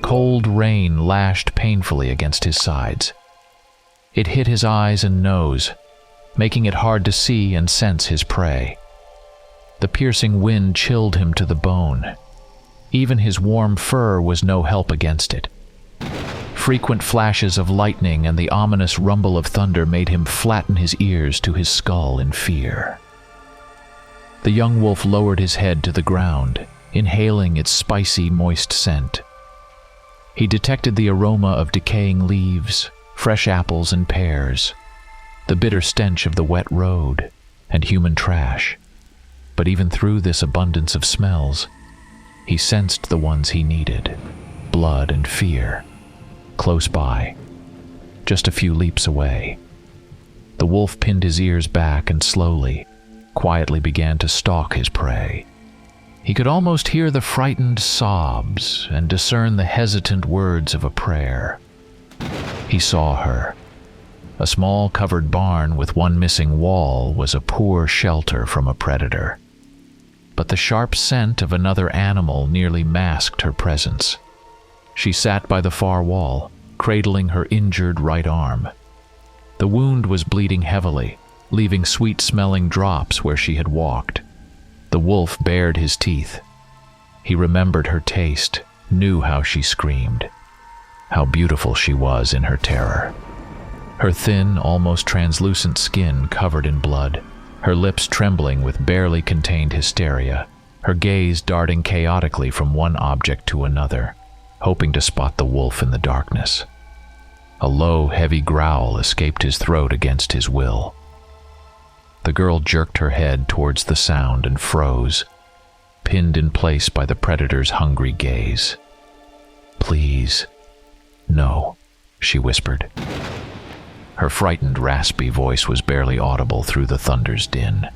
Cold rain lashed painfully against his sides. It hit his eyes and nose, making it hard to see and sense his prey. The piercing wind chilled him to the bone. Even his warm fur was no help against it. Frequent flashes of lightning and the ominous rumble of thunder made him flatten his ears to his skull in fear. The young wolf lowered his head to the ground, inhaling its spicy, moist scent. He detected the aroma of decaying leaves, fresh apples and pears, the bitter stench of the wet road, and human trash. But even through this abundance of smells, he sensed the ones he needed: blood and fear, close by, just a few leaps away. The wolf pinned his ears back and slowly, quietly began to stalk his prey. He could almost hear the frightened sobs and discern the hesitant words of a prayer. He saw her. A small covered barn with one missing wall was a poor shelter from a predator. But the sharp scent of another animal nearly masked her presence. She sat by the far wall, cradling her injured right arm. The wound was bleeding heavily, leaving sweet-smelling drops where she had walked. The wolf bared his teeth. He remembered her taste, knew how she screamed, how beautiful she was in her terror. Her thin, almost translucent skin covered in blood, her lips trembling with barely contained hysteria, her gaze darting chaotically from one object to another, hoping to spot the wolf in the darkness. A low, heavy growl escaped his throat against his will. The girl jerked her head towards the sound and froze, pinned in place by the predator's hungry gaze. "Please, no," she whispered. Her frightened, raspy voice was barely audible through the thunder's din.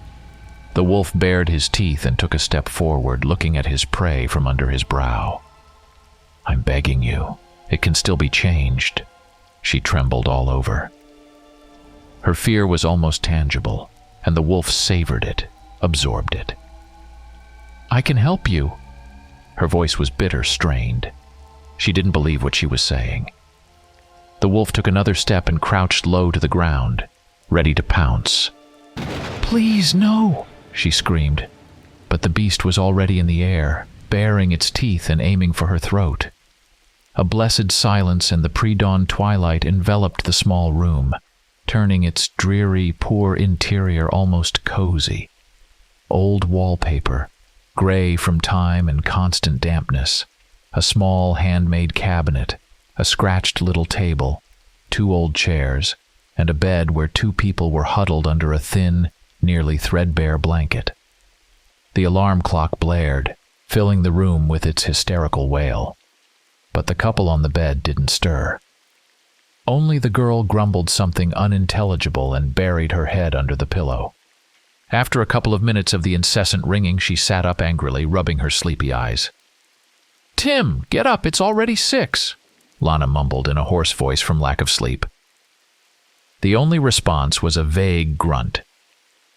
The wolf bared his teeth and took a step forward, looking at his prey from under his brow. "I'm begging you. It can still be changed." She trembled all over. Her fear was almost tangible, and the wolf savored it, absorbed it. "I can help you." Her voice was bitter, strained. She didn't believe what she was saying. The wolf took another step and crouched low to the ground, ready to pounce. "Please, no," she screamed, but the beast was already in the air, baring its teeth and aiming for her throat. A blessed silence in the pre-dawn twilight enveloped the small room, turning its dreary, poor interior almost cozy. Old wallpaper, gray from time and constant dampness, a small handmade cabinet, a scratched little table, 2 old chairs, and a bed where 2 people were huddled under a thin, nearly threadbare blanket. The alarm clock blared, filling the room with its hysterical wail. But the couple on the bed didn't stir. Only the girl grumbled something unintelligible and buried her head under the pillow. After a couple of minutes of the incessant ringing, she sat up angrily, rubbing her sleepy eyes. "Tim, get up, it's already 6, Lana mumbled in a hoarse voice from lack of sleep. The only response was a vague grunt.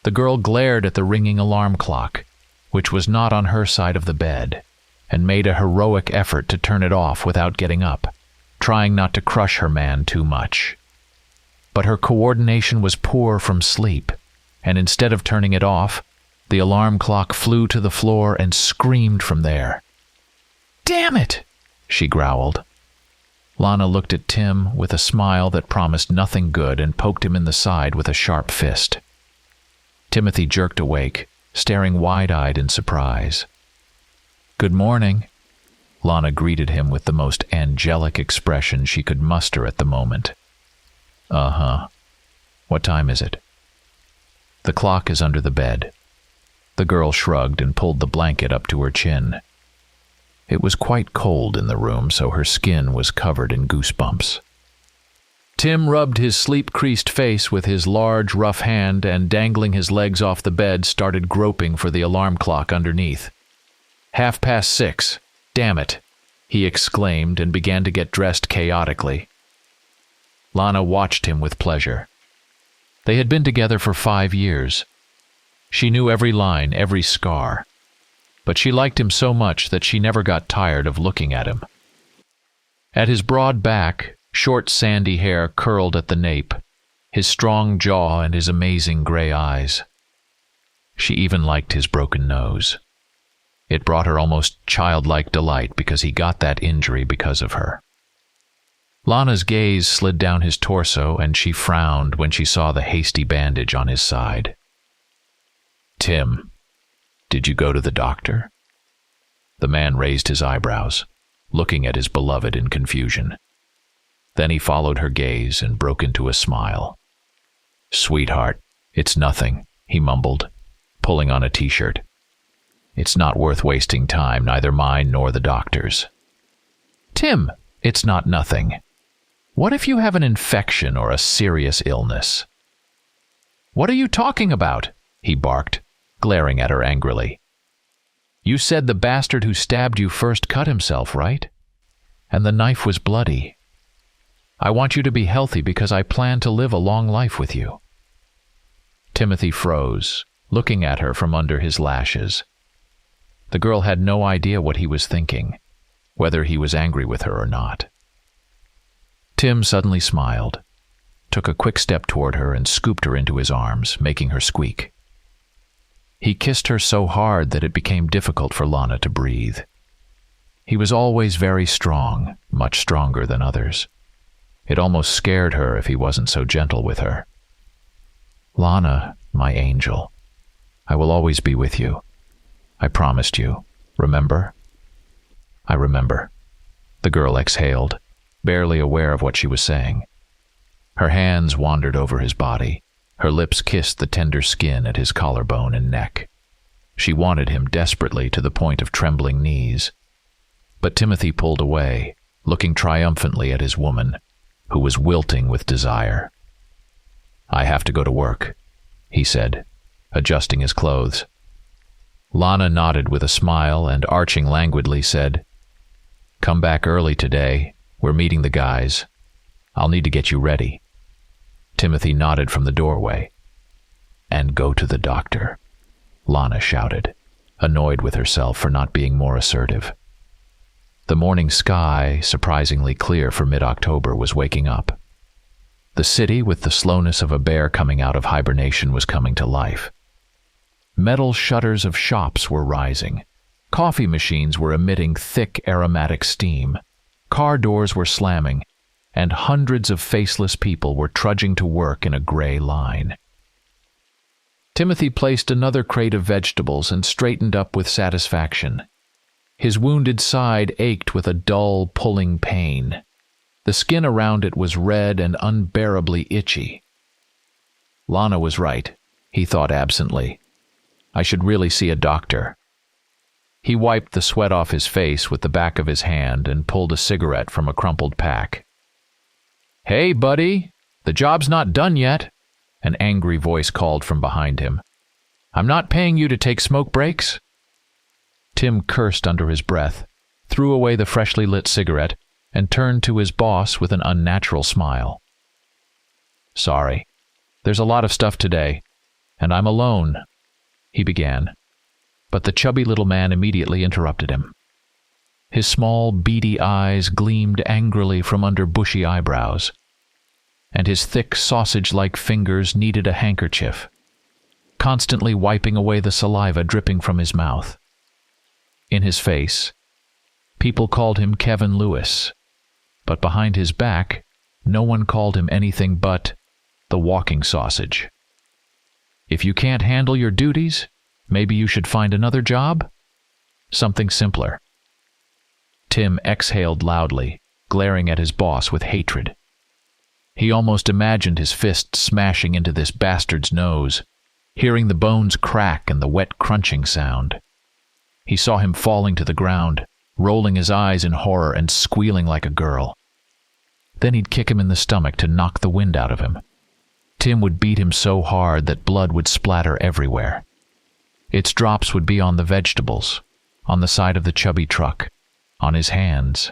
The girl glared at the ringing alarm clock, which was not on her side of the bed, and made a heroic effort to turn it off without getting up, trying not to crush her man too much. But her coordination was poor from sleep, and instead of turning it off, the alarm clock flew to the floor and screamed from there. "Damn it!" she growled. Lana looked at Tim with a smile that promised nothing good and poked him in the side with a sharp fist. Timothy jerked awake, staring wide-eyed in surprise. "Good morning." Lana greeted him with the most angelic expression she could muster at the moment. "Uh-huh. What time is it?" "The clock is under the bed." The girl shrugged and pulled the blanket up to her chin. It was quite cold in the room, so her skin was covered in goosebumps. Tim rubbed his sleep-creased face with his large, rough hand and, dangling his legs off the bed, started groping for the alarm clock underneath. 6:30. Damn it, he exclaimed and began to get dressed chaotically. Lana watched him with pleasure. They had been together for 5 years. She knew every line, every scar. But she liked him so much that she never got tired of looking at him. At his broad back, short sandy hair curled at the nape, his strong jaw and his amazing gray eyes. She even liked his broken nose. It brought her almost childlike delight because he got that injury because of her. Lana's gaze slid down his torso, and she frowned when she saw the hasty bandage on his side. "Tim, did you go to the doctor?" The man raised his eyebrows, looking at his beloved in confusion. Then he followed her gaze and broke into a smile. "Sweetheart, it's nothing," he mumbled, pulling on a t-shirt. "It's not worth wasting time, neither mine nor the doctor's." "Tim, it's not nothing. What if you have an infection or a serious illness?" "What are you talking about?" he barked, glaring at her angrily. "You said the bastard who stabbed you first cut himself, right? And the knife was bloody. I want you to be healthy because I plan to live a long life with you." Timothy froze, looking at her from under his lashes. The girl had no idea what he was thinking, whether he was angry with her or not. Tim suddenly smiled, took a quick step toward her and scooped her into his arms, making her squeak. He kissed her so hard that it became difficult for Lana to breathe. He was always very strong, much stronger than others. It almost scared her if he wasn't so gentle with her. "Lana, my angel, I will always be with you. I promised you, remember?" "I remember," the girl exhaled, barely aware of what she was saying. Her hands wandered over his body. Her lips kissed the tender skin at his collarbone and neck. She wanted him desperately to the point of trembling knees. But Timothy pulled away, looking triumphantly at his woman, who was wilting with desire. "I have to go to work," he said, adjusting his clothes. Lana nodded with a smile and, arching languidly, said, "Come back early today. We're meeting the guys. I'll need to get you ready." Timothy nodded from the doorway. "And go to the doctor," Lana shouted, annoyed with herself for not being more assertive. The morning sky, surprisingly clear for mid-October, was waking up. The city, with the slowness of a bear coming out of hibernation, was coming to life. Metal shutters of shops were rising. Coffee machines were emitting thick, aromatic steam. Car doors were slamming, and hundreds of faceless people were trudging to work in a gray line. Timothy placed another crate of vegetables and straightened up with satisfaction. His wounded side ached with a dull, pulling pain. The skin around it was red and unbearably itchy. Lana was right, he thought absently. I should really see a doctor. He wiped the sweat off his face with the back of his hand and pulled a cigarette from a crumpled pack. "Hey, buddy, the job's not done yet," an angry voice called from behind him. "I'm not paying you to take smoke breaks." Tim cursed under his breath, threw away the freshly lit cigarette, and turned to his boss with an unnatural smile. "Sorry, there's a lot of stuff today, and I'm alone," he began. But the chubby little man immediately interrupted him. His small, beady eyes gleamed angrily from under bushy eyebrows, and his thick, sausage-like fingers needed a handkerchief, constantly wiping away the saliva dripping from his mouth. In his face, people called him Kevin Lewis, but behind his back, no one called him anything but the walking sausage. If you can't handle your duties, maybe you should find another job? Something simpler. Tim exhaled loudly, glaring at his boss with hatred. He almost imagined his fist smashing into this bastard's nose, hearing the bones crack and the wet crunching sound. He saw him falling to the ground, rolling his eyes in horror and squealing like a girl. Then he'd kick him in the stomach to knock the wind out of him. Tim would beat him so hard that blood would splatter everywhere. Its drops would be on the vegetables, on the side of the chubby truck, on his hands,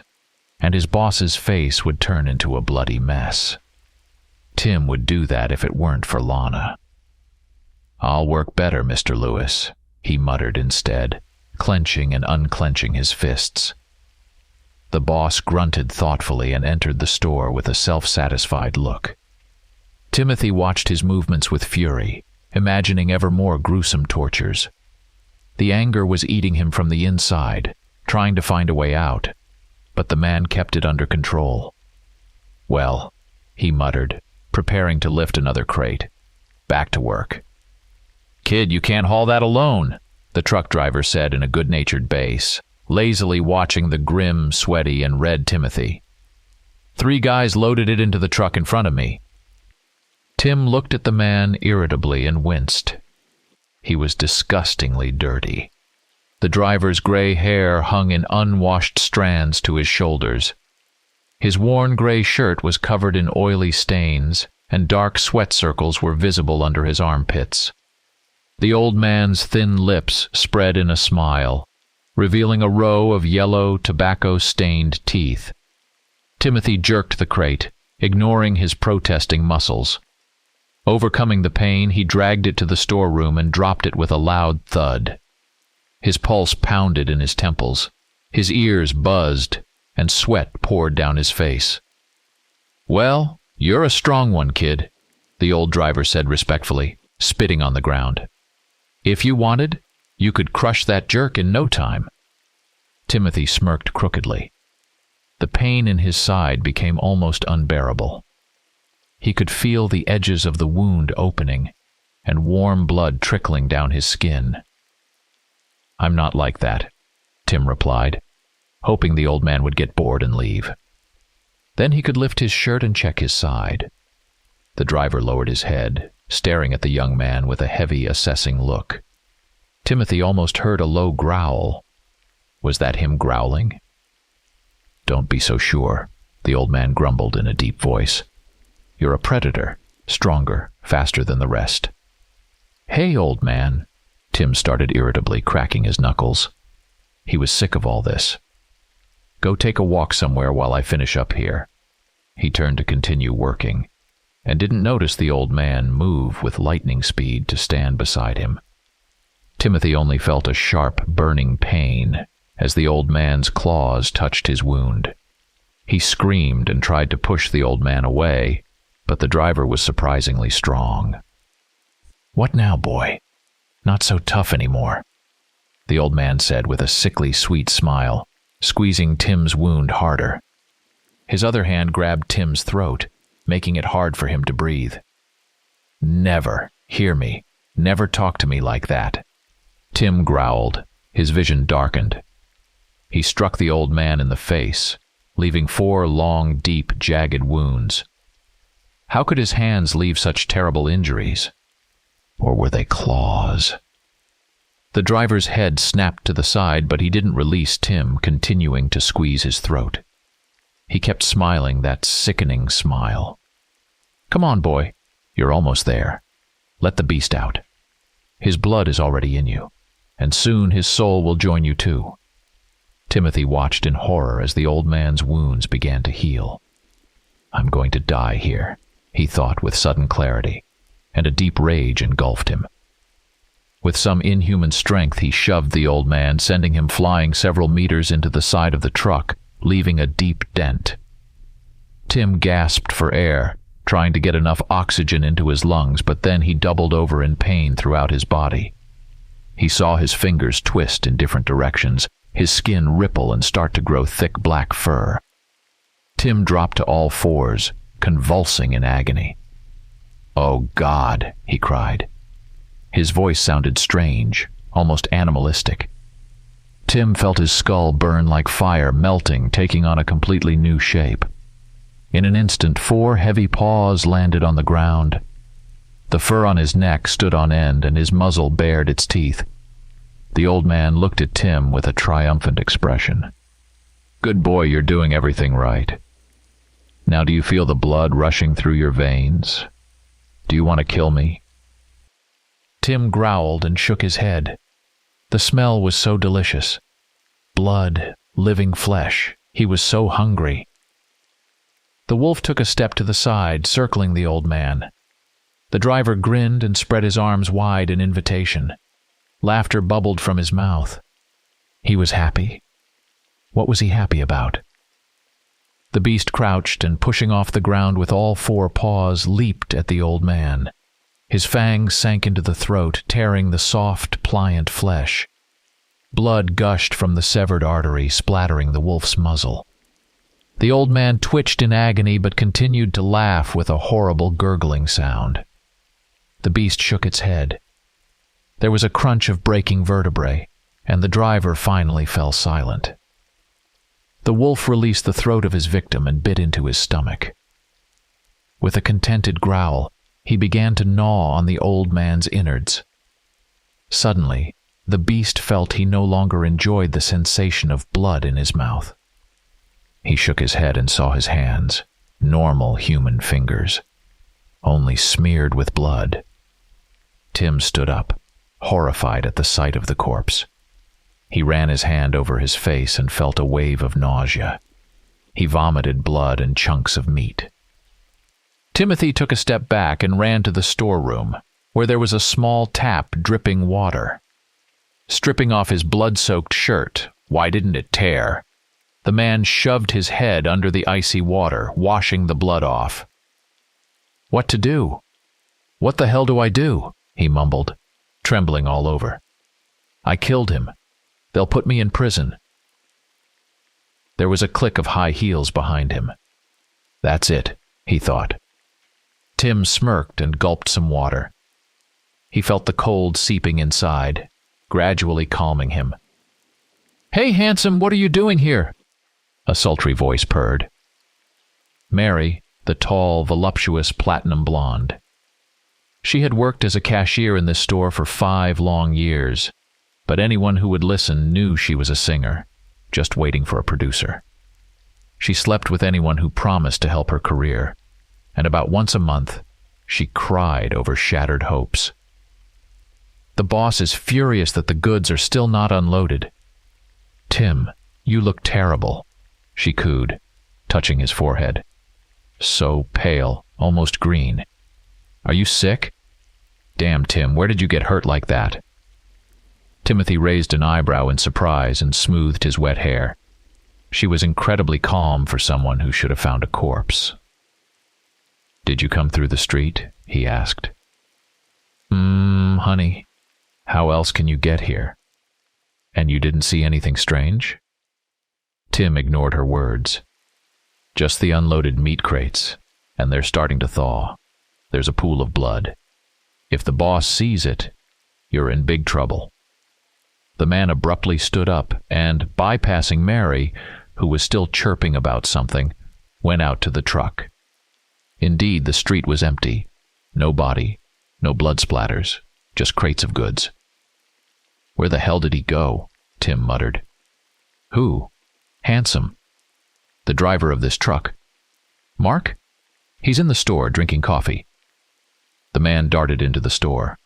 and his boss's face would turn into a bloody mess. Tim would do that if it weren't for Lana. "I'll work better, Mr. Lewis," he muttered instead, clenching and unclenching his fists. The boss grunted thoughtfully and entered the store with a self-satisfied look. Timothy watched his movements with fury, imagining ever more gruesome tortures. The anger was eating him from the inside, trying to find a way out, but the man kept it under control. "Well," he muttered, preparing to lift another crate. "Back to work." "Kid, you can't haul that alone," the truck driver said in a good-natured bass, lazily watching the grim, sweaty, and red Timothy. "3 guys loaded it into the truck in front of me." Tim looked at the man irritably and winced. He was disgustingly dirty. The driver's gray hair hung in unwashed strands to his shoulders. His worn gray shirt was covered in oily stains, and dark sweat circles were visible under his armpits. The old man's thin lips spread in a smile, revealing a row of yellow, tobacco-stained teeth. Timothy jerked the crate, ignoring his protesting muscles. Overcoming the pain, he dragged it to the storeroom and dropped it with a loud thud. His pulse pounded in his temples, his ears buzzed, and sweat poured down his face. "Well, you're a strong one, kid," the old driver said respectfully, spitting on the ground. "If you wanted, you could crush that jerk in no time." Timothy smirked crookedly. The pain in his side became almost unbearable. He could feel the edges of the wound opening, and warm blood trickling down his skin. "I'm not like that," Tim replied, hoping the old man would get bored and leave. Then he could lift his shirt and check his side. The driver lowered his head, staring at the young man with a heavy, assessing look. Timothy almost heard a low growl. Was that him growling? "Don't be so sure," the old man grumbled in a deep voice. "You're a predator, stronger, faster than the rest." "Hey, old man," Tim started irritably, cracking his knuckles. He was sick of all this. "Go take a walk somewhere while I finish up here." He turned to continue working, and didn't notice the old man move with lightning speed to stand beside him. Timothy only felt a sharp, burning pain as the old man's claws touched his wound. He screamed and tried to push the old man away, but the driver was surprisingly strong. "What now, boy? Not so tough anymore," the old man said with a sickly sweet smile, squeezing Tim's wound harder. His other hand grabbed Tim's throat, making it hard for him to breathe. "Never, hear me, never talk to me like that," Tim growled, his vision darkened. He struck the old man in the face, leaving 4 long, deep, jagged wounds. How could his hands leave such terrible injuries? Or were they claws? The driver's head snapped to the side, but he didn't release Tim, continuing to squeeze his throat. He kept smiling that sickening smile. "Come on, boy. You're almost there. Let the beast out. His blood is already in you, and soon his soul will join you too." Timothy watched in horror as the old man's wounds began to heal. "I'm going to die here," he thought with sudden clarity, and a deep rage engulfed him. With some inhuman strength, he shoved the old man, sending him flying several meters into the side of the truck, leaving a deep dent. Tim gasped for air, trying to get enough oxygen into his lungs, but then he doubled over in pain throughout his body. He saw his fingers twist in different directions, his skin ripple and start to grow thick black fur. Tim dropped to all fours, convulsing in agony. "Oh, God," he cried. His voice sounded strange, almost animalistic. Tim felt his skull burn like fire, melting, taking on a completely new shape. In an instant, 4 heavy paws landed on the ground. The fur on his neck stood on end, and his muzzle bared its teeth. The old man looked at Tim with a triumphant expression. "Good boy, you're doing everything right. Now do you feel the blood rushing through your veins? Do you want to kill me?" Tim growled and shook his head. The smell was so delicious. Blood, living flesh. He was so hungry. The wolf took a step to the side, circling the old man. The driver grinned and spread his arms wide in invitation. Laughter bubbled from his mouth. He was happy. What was he happy about? The beast crouched and, pushing off the ground with all four paws, leaped at the old man. His fangs sank into the throat, tearing the soft, pliant flesh. Blood gushed from the severed artery, splattering the wolf's muzzle. The old man twitched in agony but continued to laugh with a horrible gurgling sound. The beast shook its head. There was a crunch of breaking vertebrae, and the driver finally fell silent. The wolf released the throat of his victim and bit into his stomach. With a contented growl, he began to gnaw on the old man's innards. Suddenly, the beast felt he no longer enjoyed the sensation of blood in his mouth. He shook his head and saw his hands, normal human fingers, only smeared with blood. Tim stood up, horrified at the sight of the corpse. He ran his hand over his face and felt a wave of nausea. He vomited blood and chunks of meat. Timothy took a step back and ran to the storeroom, where there was a small tap dripping water. Stripping off his blood-soaked shirt, why didn't it tear? The man shoved his head under the icy water, washing the blood off. "What to do? What the hell do I do?" he mumbled, trembling all over. "I killed him. They'll put me in prison." There was a click of high heels behind him. That's it, he thought. Tim smirked and gulped some water. He felt the cold seeping inside, gradually calming him. "Hey, handsome, what are you doing here?" a sultry voice purred. Mary, the tall, voluptuous platinum blonde. She had worked as a cashier in this store for 5 long years, but anyone who would listen knew she was a singer, just waiting for a producer. She slept with anyone who promised to help her career, and about once a month, she cried over shattered hopes. "The boss is furious that the goods are still not unloaded." "Tim, you look terrible," she cooed, touching his forehead. "So pale, almost green. Are you sick? Damn, Tim, where did you get hurt like that?" Timothy raised an eyebrow in surprise and smoothed his wet hair. She was incredibly calm for someone who should have found a corpse. "Did you come through the street?" he asked. Honey, how else can you get here? And you didn't see anything strange?" Tim ignored her words. "Just the unloaded meat crates, and they're starting to thaw. There's a pool of blood. If the boss sees it, you're in big trouble." The man abruptly stood up and, bypassing Mary, who was still chirping about something, went out to the truck. Indeed, the street was empty. No body, no blood splatters, just crates of goods. "Where the hell did he go?" Tim muttered. "Who?" "Handsome. The driver of this truck." "Mark? He's in the store drinking coffee." The man darted into the store.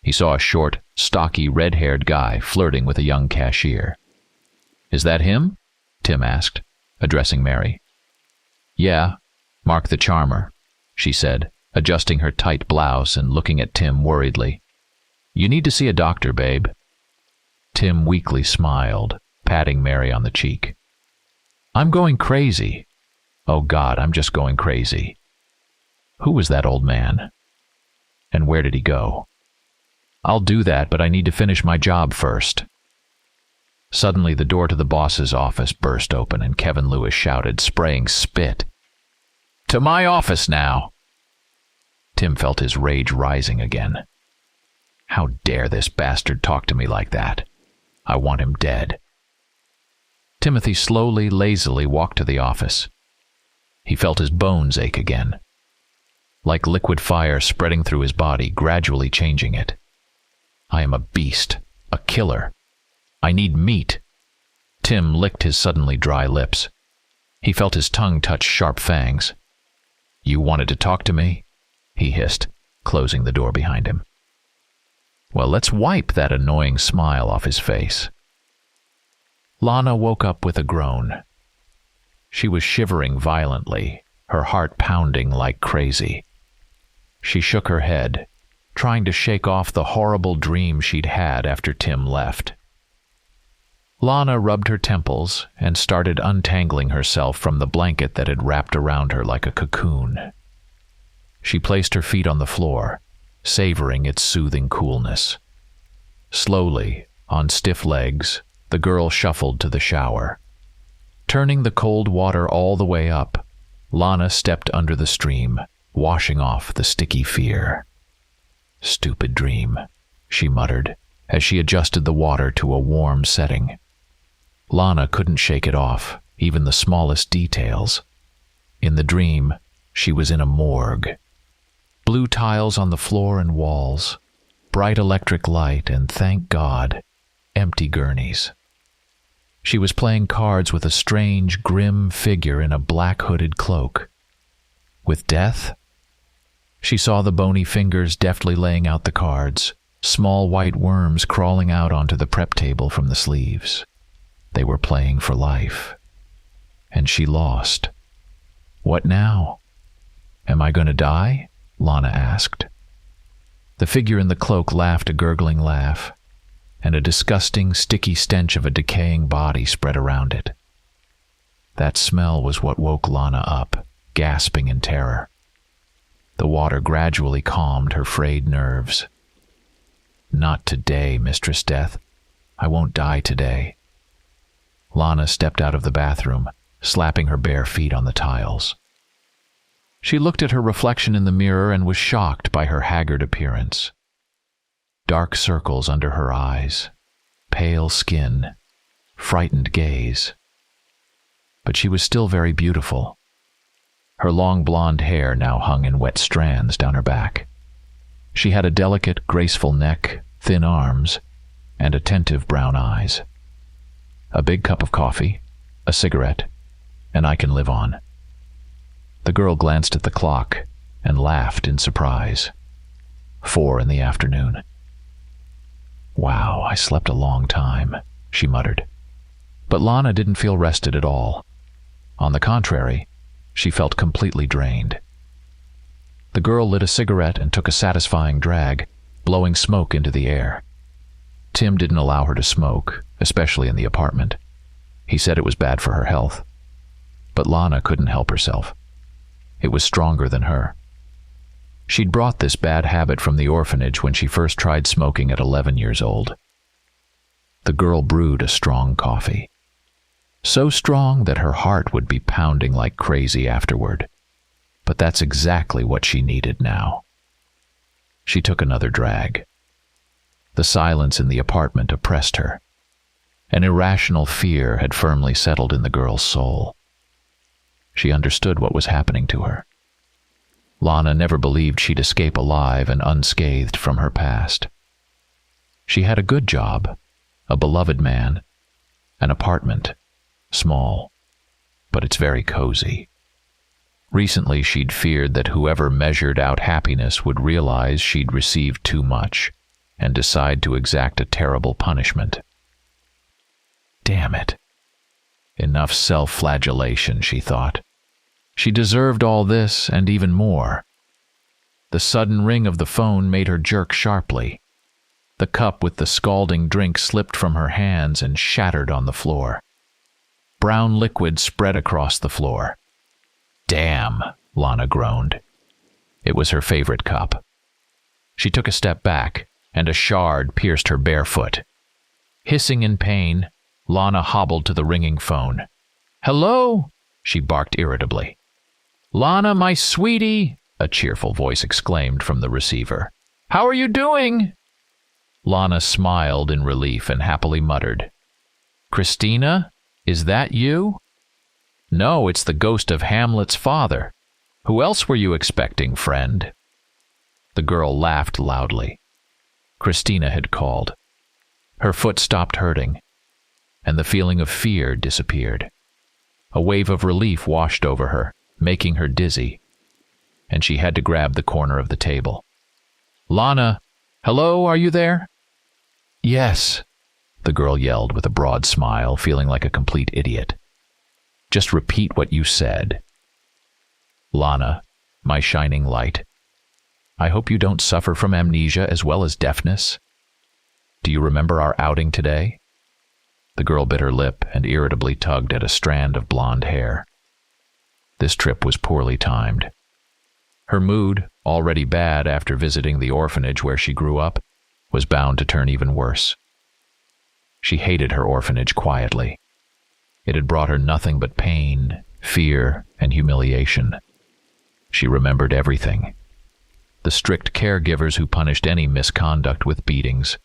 He saw a short, stocky, red-haired guy flirting with a young cashier. "Is that him?" Tim asked, addressing Mary. "Yeah, Mark the Charmer," she said, adjusting her tight blouse and looking at Tim worriedly. "You need to see a doctor, babe." Tim weakly smiled, patting Mary on the cheek. "I'm going crazy. Oh God, I'm just going crazy. Who was that old man? And where did he go? I'll do that, but I need to finish my job first." Suddenly, the door to the boss's office burst open and Kevin Lewis shouted, spraying spit. "To my office now!" Tim felt his rage rising again. How dare this bastard talk to me like that? I want him dead. Timothy slowly, lazily walked to the office. He felt his bones ache again, like liquid fire spreading through his body, gradually changing it. I am a beast, a killer. I need meat. Tim licked his suddenly dry lips. He felt his tongue touch sharp fangs. "You wanted to talk to me?" he hissed, closing the door behind him. Well, let's wipe that annoying smile off his face. Lana woke up with a groan. She was shivering violently, her heart pounding like crazy. She shook her head, trying to shake off the horrible dream she'd had after Tim left. Lana rubbed her temples and started untangling herself from the blanket that had wrapped around her like a cocoon. She placed her feet on the floor, savoring its soothing coolness. Slowly, on stiff legs, the girl shuffled to the shower. Turning the cold water all the way up, Lana stepped under the stream, washing off the sticky fear. "Stupid dream," she muttered, as she adjusted the water to a warm setting. Lana couldn't shake it off, even the smallest details. In the dream, she was in a morgue. Blue tiles on the floor and walls, bright electric light, and thank God, empty gurneys. She was playing cards with a strange, grim figure in a black hooded cloak. With death? She saw the bony fingers deftly laying out the cards, small white worms crawling out onto the prep table from the sleeves. They were playing for life. And she lost. What now? "Am I going to die?" Lana asked. The figure in the cloak laughed a gurgling laugh, and a disgusting, sticky stench of a decaying body spread around it. That smell was what woke Lana up, gasping in terror. The water gradually calmed her frayed nerves. "Not today, Mistress Death. I won't die today." Lana stepped out of the bathroom, slapping her bare feet on the tiles. She looked at her reflection in the mirror and was shocked by her haggard appearance. Dark circles under her eyes, pale skin, frightened gaze. But she was still very beautiful. Her long blonde hair now hung in wet strands down her back. She had a delicate, graceful neck, thin arms, and attentive brown eyes. A big cup of coffee, a cigarette, and I can live on. The girl glanced at the clock and laughed in surprise. 4 in the afternoon. "Wow, I slept a long time," she muttered. But Lana didn't feel rested at all. On the contrary, she felt completely drained. The girl lit a cigarette and took a satisfying drag, blowing smoke into the air. Tim didn't allow her to smoke, especially in the apartment. He said it was bad for her health. But Lana couldn't help herself. It was stronger than her. She'd brought this bad habit from the orphanage when she first tried smoking at 11 years old. The girl brewed a strong coffee. So strong that her heart would be pounding like crazy afterward. But that's exactly what she needed now. She took another drag. The silence in the apartment oppressed her. An irrational fear had firmly settled in the girl's soul. She understood what was happening to her. Lana never believed she'd escape alive and unscathed from her past. She had a good job, a beloved man, an apartment, small, but it's very cozy. Recently she'd feared that whoever measured out happiness would realize she'd received too much and decide to exact a terrible punishment. Damn it. Enough self-flagellation, she thought. She deserved all this and even more. The sudden ring of the phone made her jerk sharply. The cup with the scalding drink slipped from her hands and shattered on the floor. Brown liquid spread across the floor. "Damn," Lana groaned. It was her favorite cup. She took a step back, and a shard pierced her bare foot. Hissing in pain, Lana hobbled to the ringing phone. "Hello?" she barked irritably. "Lana, my sweetie," a cheerful voice exclaimed from the receiver. "How are you doing?" Lana smiled in relief and happily muttered, "Christina, is that you?" "No, it's the ghost of Hamlet's father. Who else were you expecting, friend?" The girl laughed loudly. Christina had called. Her foot stopped hurting, and the feeling of fear disappeared. A wave of relief washed over her, making her dizzy, and she had to grab the corner of the table. "Lana, hello, are you there?" "Yes," the girl yelled with a broad smile, feeling like a complete idiot. "Just repeat what you said." "Lana, my shining light, I hope you don't suffer from amnesia as well as deafness. Do you remember our outing today?" The girl bit her lip and irritably tugged at a strand of blonde hair. This trip was poorly timed. Her mood, already bad after visiting the orphanage where she grew up, was bound to turn even worse. She hated her orphanage quietly. It had brought her nothing but pain, fear, and humiliation. She remembered everything. The strict caregivers who punished any misconduct with beatings.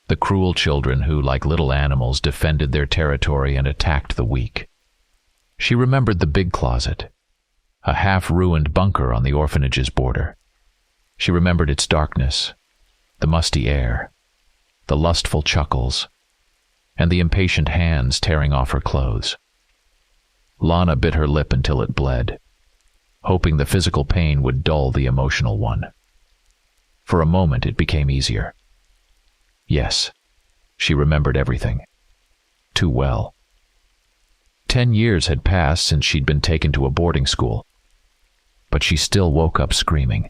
The cruel children who, like little animals, defended their territory and attacked the weak. She remembered the big closet, a half-ruined bunker on the orphanage's border. She remembered its darkness, the musty air, the lustful chuckles, and the impatient hands tearing off her clothes. Lana bit her lip until it bled, hoping the physical pain would dull the emotional one. For a moment it became easier. Yes, she remembered everything. Too well. 10 years had passed since she'd been taken to a boarding school, but she still woke up screaming.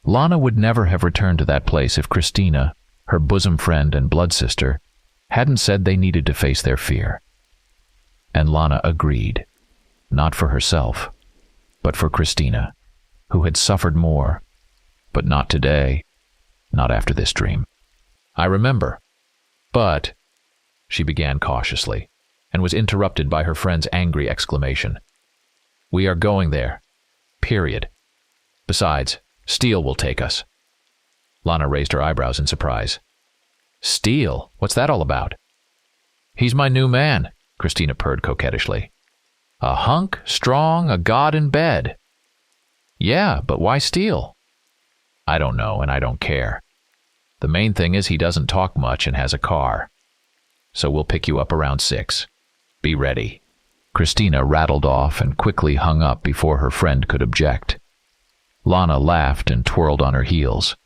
Lana would never have returned to that place if Christina, her bosom friend and blood sister, hadn't said they needed to face their fear. And Lana agreed, not for herself, but for Christina, who had suffered more, but not today, not after this dream. I remember, but, she began cautiously, and was interrupted by her friend's angry exclamation. We are going there. Period. Besides, Steele will take us. Lana raised her eyebrows in surprise. Steele? What's that all about? He's my new man, Christina purred coquettishly. A hunk, strong, a god in bed. Yeah, but why Steele? I don't know, and I don't care. The main thing is he doesn't talk much and has a car. So we'll pick you up around 6. Be ready. Christina rattled off and quickly hung up before her friend could object. Lana laughed and twirled on her heels.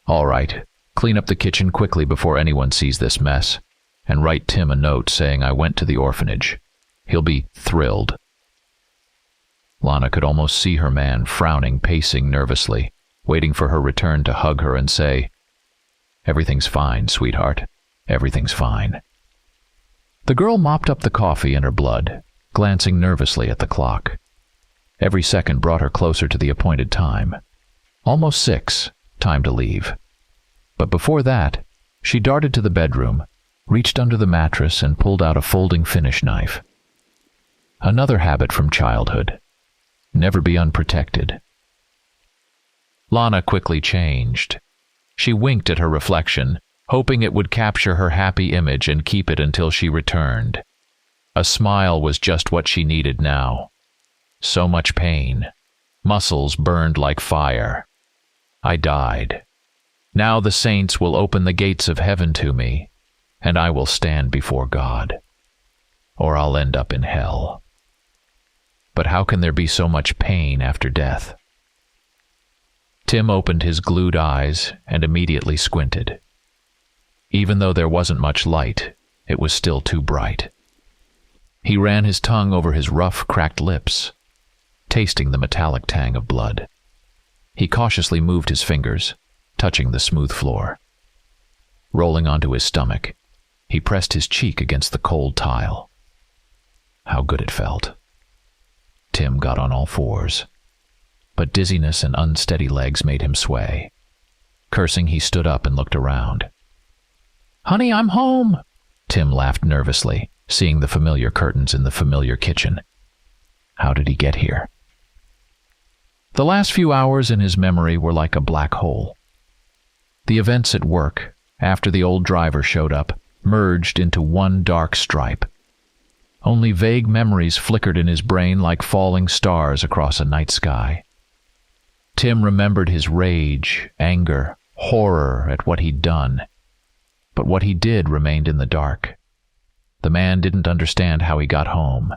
All right, clean up the kitchen quickly before anyone sees this mess, and write Tim a note saying I went to the orphanage. He'll be thrilled. Lana could almost see her man frowning, pacing nervously, waiting for her return to hug her and say, Everything's fine, sweetheart. Everything's fine. The girl mopped up the coffee in her blood, glancing nervously at the clock. Every second brought her closer to the appointed time. Almost 6, time to leave. But before that, she darted to the bedroom, reached under the mattress and pulled out a folding finish knife. Another habit from childhood. Never be unprotected. Lana quickly changed. She winked at her reflection, hoping it would capture her happy image and keep it until she returned. A smile was just what she needed now. So much pain. Muscles burned like fire. I died. Now the saints will open the gates of heaven to me, and I will stand before God. Or I'll end up in hell. But how can there be so much pain after death? Tim opened his glued eyes and immediately squinted. Even though there wasn't much light, it was still too bright. He ran his tongue over his rough, cracked lips, tasting the metallic tang of blood. He cautiously moved his fingers, touching the smooth floor. Rolling onto his stomach, he pressed his cheek against the cold tile. How good it felt. Tim got on all fours, but dizziness and unsteady legs made him sway. Cursing, he stood up and looked around. "Honey, I'm home!" Tim laughed nervously, seeing the familiar curtains in the familiar kitchen. How did he get here? The last few hours in his memory were like a black hole. The events at work, after the old driver showed up, merged into one dark stripe. Only vague memories flickered in his brain like falling stars across a night sky. Tim remembered his rage, anger, horror at what he'd done. But what he did remained in the dark. The man didn't understand how he got home,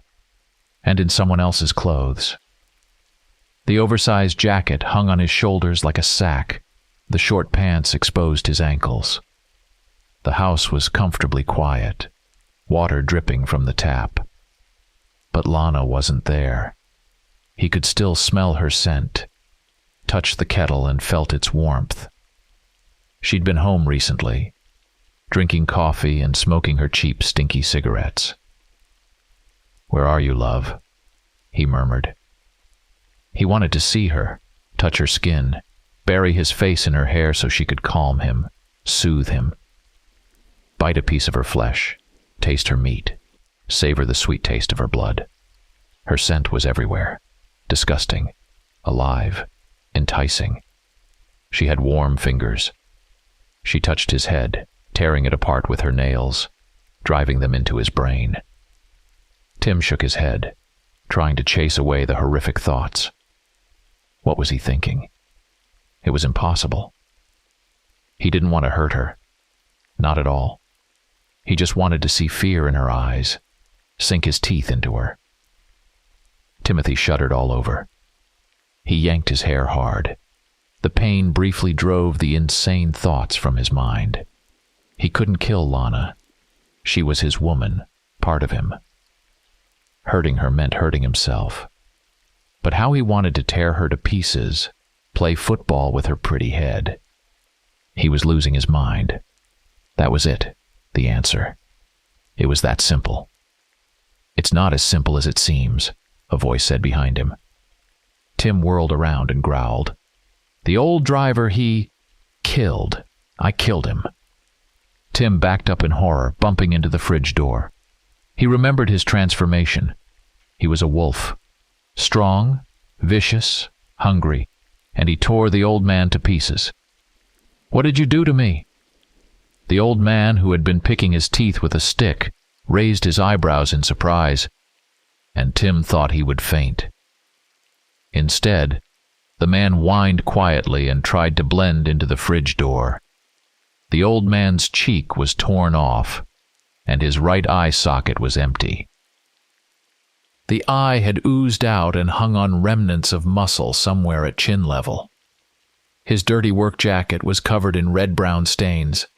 and in someone else's clothes. The oversized jacket hung on his shoulders like a sack. The short pants exposed his ankles. The house was comfortably quiet, water dripping from the tap. But Lana wasn't there. He could still smell her scent, touched the kettle and felt its warmth. She'd been home recently, drinking coffee and smoking her cheap, stinky cigarettes. "Where are you, love?" he murmured. He wanted to see her, touch her skin, bury his face in her hair so she could calm him, soothe him. Bite a piece of her flesh, taste her meat, savor the sweet taste of her blood. Her scent was everywhere, disgusting, alive, enticing. She had warm fingers. She touched his head, tearing it apart with her nails, driving them into his brain. Tim shook his head, trying to chase away the horrific thoughts. What was he thinking? It was impossible. He didn't want to hurt her. Not at all. He just wanted to see fear in her eyes, sink his teeth into her. Timothy shuddered all over. He yanked his hair hard. The pain briefly drove the insane thoughts from his mind. He couldn't kill Lana. She was his woman, part of him. Hurting her meant hurting himself. But how he wanted to tear her to pieces, play football with her pretty head. He was losing his mind. That was it, the answer. It was that simple. "It's not as simple as it seems," a voice said behind him. Tim whirled around and growled. "The old driver he killed. I killed him." Tim backed up in horror, bumping into the fridge door. He remembered his transformation. He was a wolf. Strong, vicious, hungry, and he tore the old man to pieces. "What did you do to me?" The old man, who had been picking his teeth with a stick, raised his eyebrows in surprise, and Tim thought he would faint. Instead, the man whined quietly and tried to blend into the fridge door. The old man's cheek was torn off, and his right eye socket was empty. The eye had oozed out and hung on remnants of muscle somewhere at chin level. His dirty work jacket was covered in red-brown stains.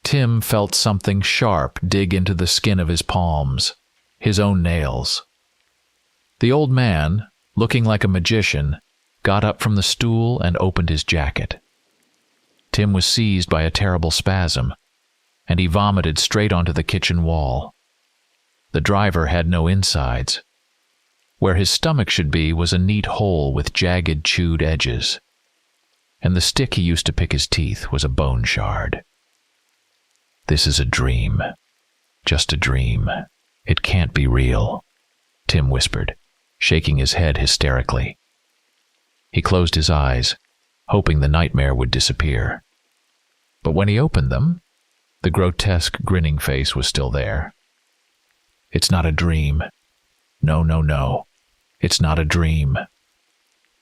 Tim felt something sharp dig into the skin of his palms, his own nails. The old man, looking like a magician, got up from the stool and opened his jacket. Tim was seized by a terrible spasm, and he vomited straight onto the kitchen wall. The driver had no insides. Where his stomach should be was a neat hole with jagged, chewed edges, and the stick he used to pick his teeth was a bone shard. "This is a dream. Just a dream. It can't be real," Tim whispered, shaking his head hysterically. He closed his eyes, hoping the nightmare would disappear. But when he opened them, the grotesque, grinning face was still there. "It's not a dream. No, no, no. It's not a dream."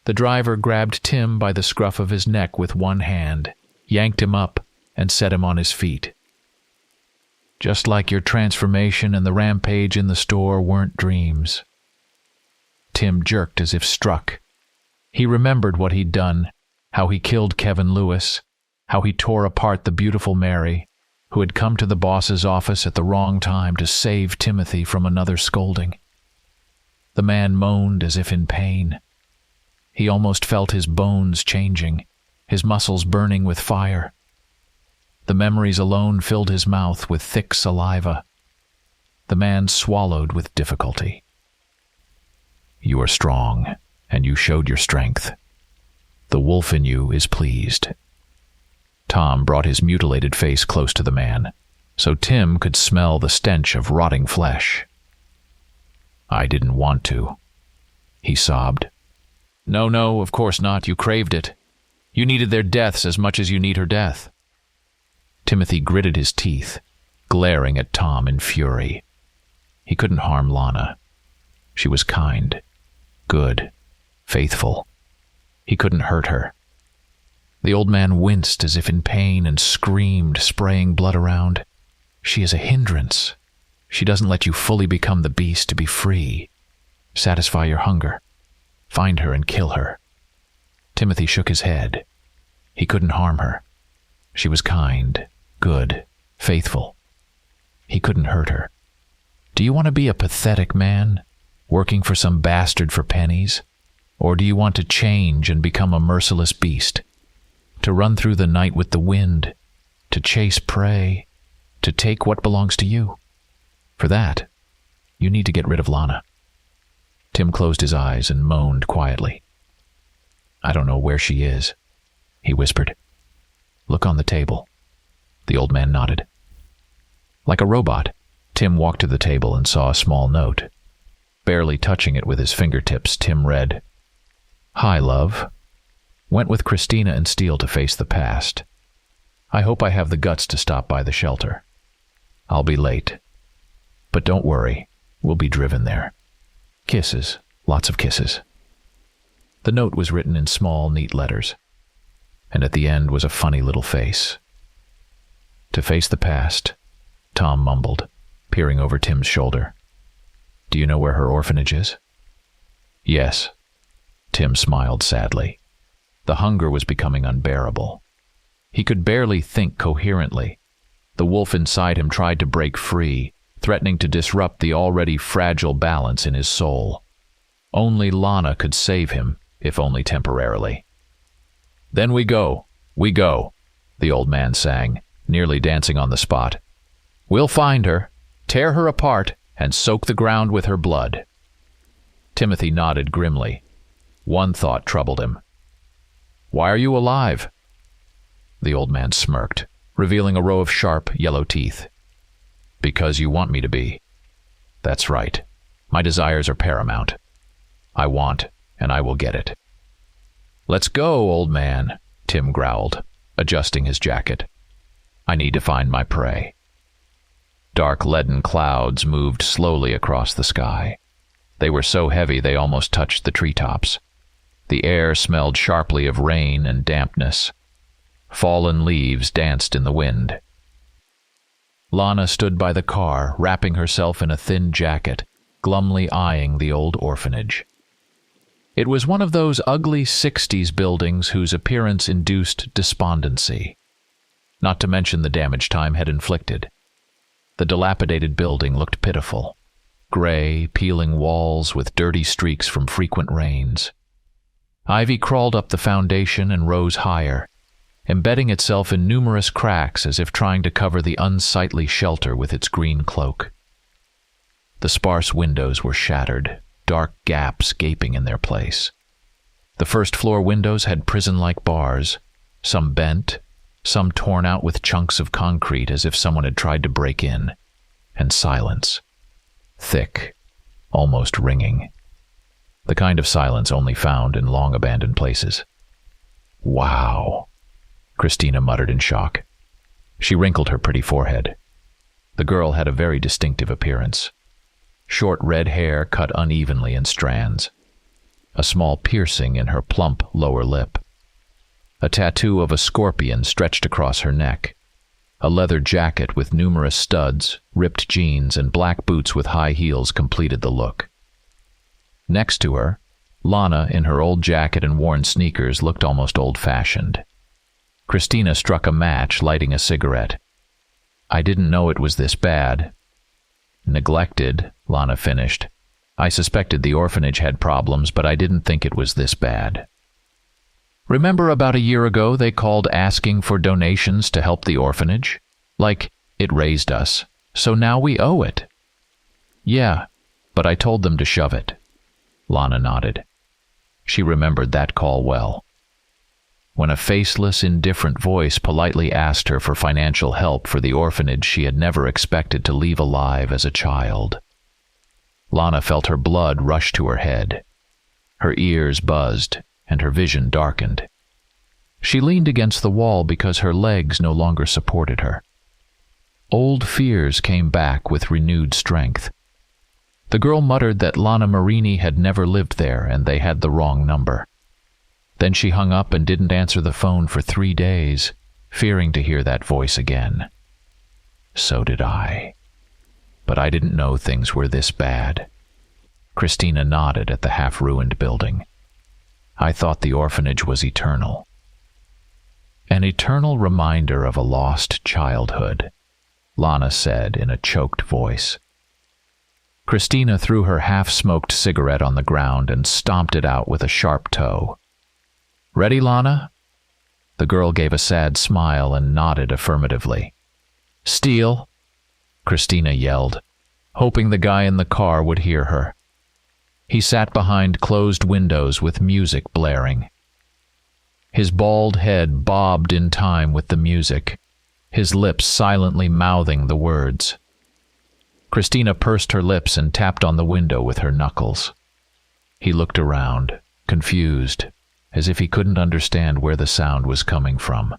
The driver grabbed Tim by the scruff of his neck with one hand, yanked him up, and set him on his feet. "Just like your transformation and the rampage in the store weren't dreams." Tim jerked as if struck. He remembered what he'd done, how he killed Kevin Lewis, how he tore apart the beautiful Mary, who had come to the boss's office at the wrong time to save Timothy from another scolding. The man moaned as if in pain. He almost felt his bones changing, his muscles burning with fire. The memories alone filled his mouth with thick saliva. The man swallowed with difficulty. "You are strong, and you showed your strength. The wolf in you is pleased." Tom brought his mutilated face close to the man, so Tim could smell the stench of rotting flesh. "I didn't want to," he sobbed. "No, no, of course not. You craved it. You needed their deaths as much as you need her death." Timothy gritted his teeth, glaring at Tom in fury. He couldn't harm Lana. She was kind, good, faithful. He couldn't hurt her. The old man winced as if in pain and screamed, spraying blood around. "She is a hindrance. She doesn't let you fully become the beast to be free. Satisfy your hunger. Find her and kill her." Timothy shook his head. He couldn't harm her. She was kind, good, faithful. He couldn't hurt her. "Do you want to be a pathetic man, working for some bastard for pennies? Or do you want to change and become a merciless beast? To run through the night with the wind? To chase prey? To take what belongs to you. For that, you need to get rid of Lana. Tim closed his eyes and moaned quietly. I don't know where she is, he whispered. Look on the table. The old man nodded. Like a robot, Tim walked to the table and saw a small note. Barely touching it with his fingertips, Tim read, Hi, love. Went with Christina and Steele to face the past. I hope I have the guts to stop by the shelter. I'll be late. But don't worry, we'll be driven there. Kisses, lots of kisses. The note was written in small, neat letters, and at the end was a funny little face. To face the past, Tom mumbled, peering over Tim's shoulder. Do you know where her orphanage is? Yes. Tim smiled sadly. The hunger was becoming unbearable. He could barely think coherently. The wolf inside him tried to break free, threatening to disrupt the already fragile balance in his soul. Only Lana could save him, if only temporarily. Then we go, the old man sang, nearly dancing on the spot. We'll find her, tear her apart, and soak the ground with her blood. Timothy nodded grimly. One thought troubled him. Why are you alive? The old man smirked, revealing a row of sharp, yellow teeth. Because you want me to be. That's right. My desires are paramount. I want, and I will get it. Let's go, old man, Tim growled, adjusting his jacket. I need to find my prey. Dark leaden clouds moved slowly across the sky. They were so heavy they almost touched the treetops. The air smelled sharply of rain and dampness. Fallen leaves danced in the wind. Lana stood by the car, wrapping herself in a thin jacket, glumly eyeing the old orphanage. It was one of those ugly 60s buildings whose appearance induced despondency, not to mention the damage time had inflicted. The dilapidated building looked pitiful. Gray, peeling walls with dirty streaks from frequent rains. Ivy crawled up the foundation and rose higher, embedding itself in numerous cracks as if trying to cover the unsightly shelter with its green cloak. The sparse windows were shattered, dark gaps gaping in their place. The first-floor windows had prison-like bars, some bent, some torn out with chunks of concrete as if someone had tried to break in, and silence. Thick, almost ringing. The kind of silence only found in long-abandoned places. Wow, Christina muttered in shock. She wrinkled her pretty forehead. The girl had a very distinctive appearance. Short red hair cut unevenly in strands. A small piercing in her plump lower lip. A tattoo of a scorpion stretched across her neck. A leather jacket with numerous studs, ripped jeans, and black boots with high heels completed the look. Next to her, Lana, in her old jacket and worn sneakers, looked almost old-fashioned. Christina struck a match, lighting a cigarette. I didn't know it was this bad. Neglected, Lana finished. I suspected the orphanage had problems, but I didn't think it was this bad. Remember about a year ago they called asking for donations to help the orphanage? Like, it raised us, so now we owe it. Yeah, but I told them to shove it. Lana nodded. She remembered that call well. When a faceless, indifferent voice politely asked her for financial help for the orphanage she had never expected to leave alive as a child. Lana felt her blood rush to her head. Her ears buzzed, and her vision darkened. She leaned against the wall because her legs no longer supported her. Old fears came back with renewed strength. The girl muttered that Lana Marini had never lived there and they had the wrong number. Then she hung up and didn't answer the phone for 3 days, fearing to hear that voice again. So did I. But I didn't know things were this bad. Christina nodded at the half-ruined building. I thought the orphanage was eternal. An eternal reminder of a lost childhood, Lana said in a choked voice. Christina threw her half-smoked cigarette on the ground and stomped it out with a sharp toe. Ready, Lana? The girl gave a sad smile and nodded affirmatively. "Steal!" Christina yelled, hoping the guy in the car would hear her. He sat behind closed windows with music blaring. His bald head bobbed in time with the music, his lips silently mouthing the words. Christina pursed her lips and tapped on the window with her knuckles. He looked around, confused, as if he couldn't understand where the sound was coming from.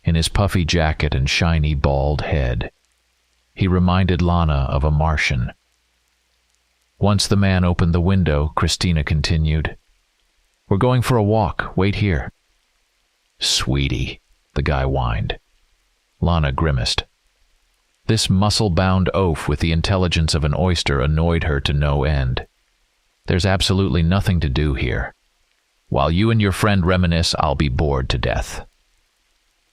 In his puffy jacket and shiny bald head, he reminded Lana of a Martian. Once the man opened the window, Christina continued, "We're going for a walk. Wait here." "Sweetie," the guy whined. Lana grimaced. This muscle-bound oaf with the intelligence of an oyster annoyed her to no end. "There's absolutely nothing to do here. While you and your friend reminisce, I'll be bored to death."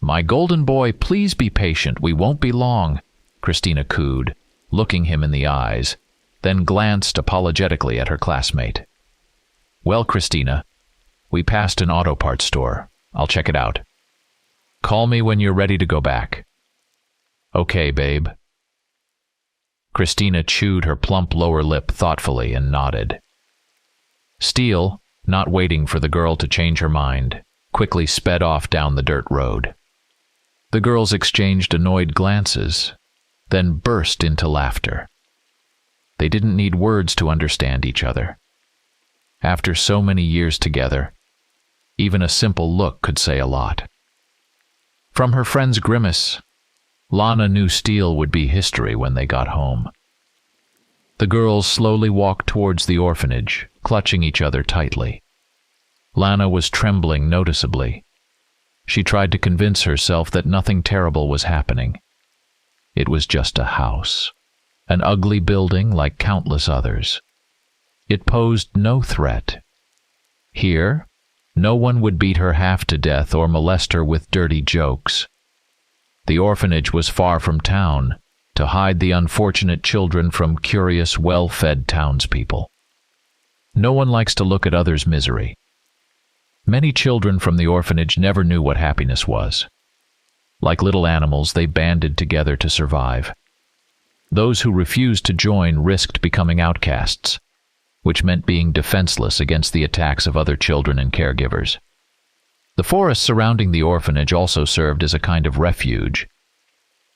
"My golden boy, please be patient. We won't be long," Christina cooed, looking him in the eyes, then glanced apologetically at her classmate. "Well, Christina, we passed an auto parts store. I'll check it out. Call me when you're ready to go back." "Okay, babe." Christina chewed her plump lower lip thoughtfully and nodded. Steele, not waiting for the girl to change her mind, quickly sped off down the dirt road. The girls exchanged annoyed glances, then burst into laughter. They didn't need words to understand each other. After so many years together, even a simple look could say a lot. From her friend's grimace, Lana knew Steele would be history when they got home. The girls slowly walked towards the orphanage, clutching each other tightly. Lana was trembling noticeably. She tried to convince herself that nothing terrible was happening. It was just a house, an ugly building like countless others. It posed no threat. Here, no one would beat her half to death or molest her with dirty jokes. The orphanage was far from town, to hide the unfortunate children from curious, well-fed townspeople. No one likes to look at others' misery. Many children from the orphanage never knew what happiness was. Like little animals, they banded together to survive. Those who refused to join risked becoming outcasts, which meant being defenseless against the attacks of other children and caregivers. The forest surrounding the orphanage also served as a kind of refuge.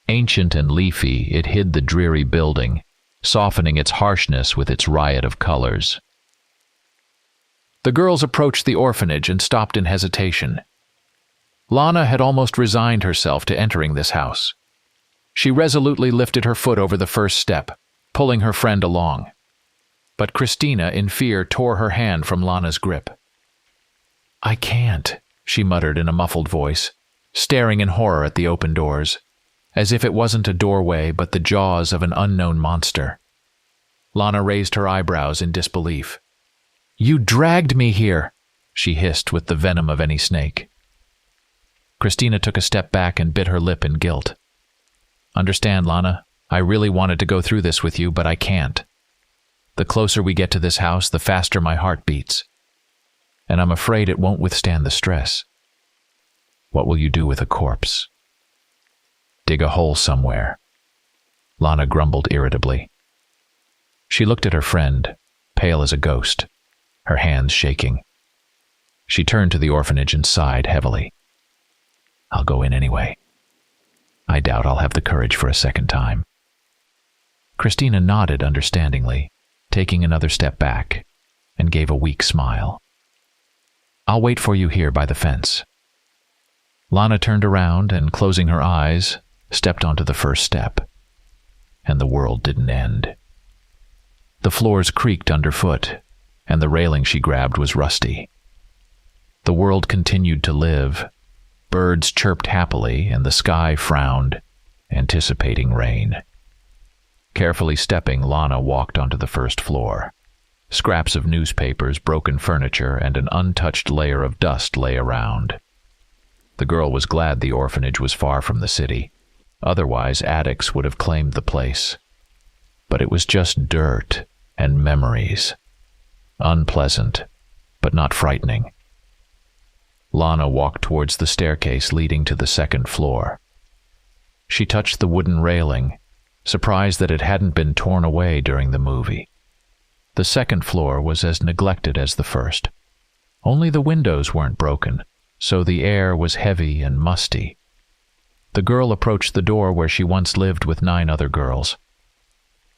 Ancient and leafy, it hid the dreary building, softening its harshness with its riot of colors. The girls approached the orphanage and stopped in hesitation. Lana had almost resigned herself to entering this house. She resolutely lifted her foot over the first step, pulling her friend along. But Christina, in fear, tore her hand from Lana's grip. "I can't," she muttered in a muffled voice, staring in horror at the open doors, as if it wasn't a doorway but the jaws of an unknown monster. Lana raised her eyebrows in disbelief. "You dragged me here," she hissed with the venom of any snake. Christina took a step back and bit her lip in guilt. "Understand, Lana, I really wanted to go through this with you, but I can't. The closer we get to this house, the faster my heart beats. And I'm afraid it won't withstand the stress. What will you do with a corpse?" "Dig a hole somewhere," Lana grumbled irritably. She looked at her friend, pale as a ghost, her hands shaking. She turned to the orphanage and sighed heavily. "I'll go in anyway. I doubt I'll have the courage for a second time." Christina nodded understandingly, taking another step back, and gave a weak smile. "I'll wait for you here by the fence." Lana turned around and, closing her eyes, stepped onto the first step. And the world didn't end. The floors creaked underfoot, and the railing she grabbed was rusty. The world continued to live. Birds chirped happily, and the sky frowned, anticipating rain. Carefully stepping, Lana walked onto the first floor. Scraps of newspapers, broken furniture, and an untouched layer of dust lay around. The girl was glad the orphanage was far from the city. Otherwise, addicts would have claimed the place. But it was just dirt and memories. Unpleasant, but not frightening. Lana walked towards the staircase leading to the second floor. She touched the wooden railing, surprised that it hadn't been torn away during the movie. The second floor was as neglected as the first. Only the windows weren't broken, so the air was heavy and musty. The girl approached the door where she once lived with 9 other girls.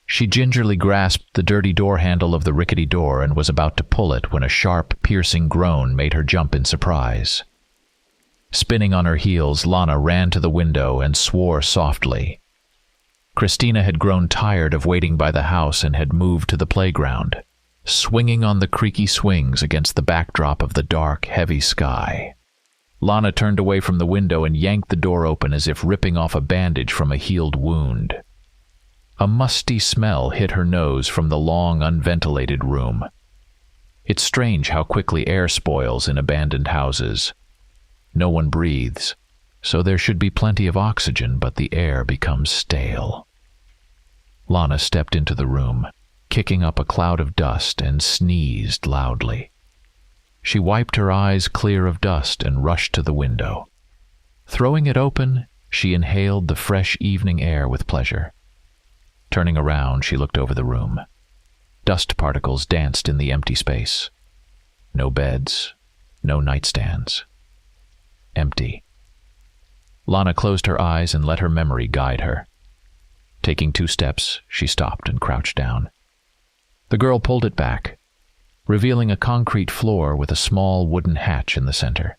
She gingerly grasped the dirty door handle of the rickety door and was about to pull it when a sharp, piercing groan made her jump in surprise. Spinning on her heels, Lana ran to the window and swore softly. Christina had grown tired of waiting by the house and had moved to the playground, swinging on the creaky swings against the backdrop of the dark, heavy sky. Lana turned away from the window and yanked the door open as if ripping off a bandage from a healed wound. A musty smell hit her nose from the long, unventilated room. It's strange how quickly air spoils in abandoned houses. No one breathes, so there should be plenty of oxygen, but the air becomes stale. Lana stepped into the room, kicking up a cloud of dust, and sneezed loudly. She wiped her eyes clear of dust and rushed to the window. Throwing it open, she inhaled the fresh evening air with pleasure. Turning around, she looked over the room. Dust particles danced in the empty space. No beds, no nightstands. Empty. Lana closed her eyes and let her memory guide her. Taking 2 steps, she stopped and crouched down. The girl pulled it back, revealing a concrete floor with a small wooden hatch in the center.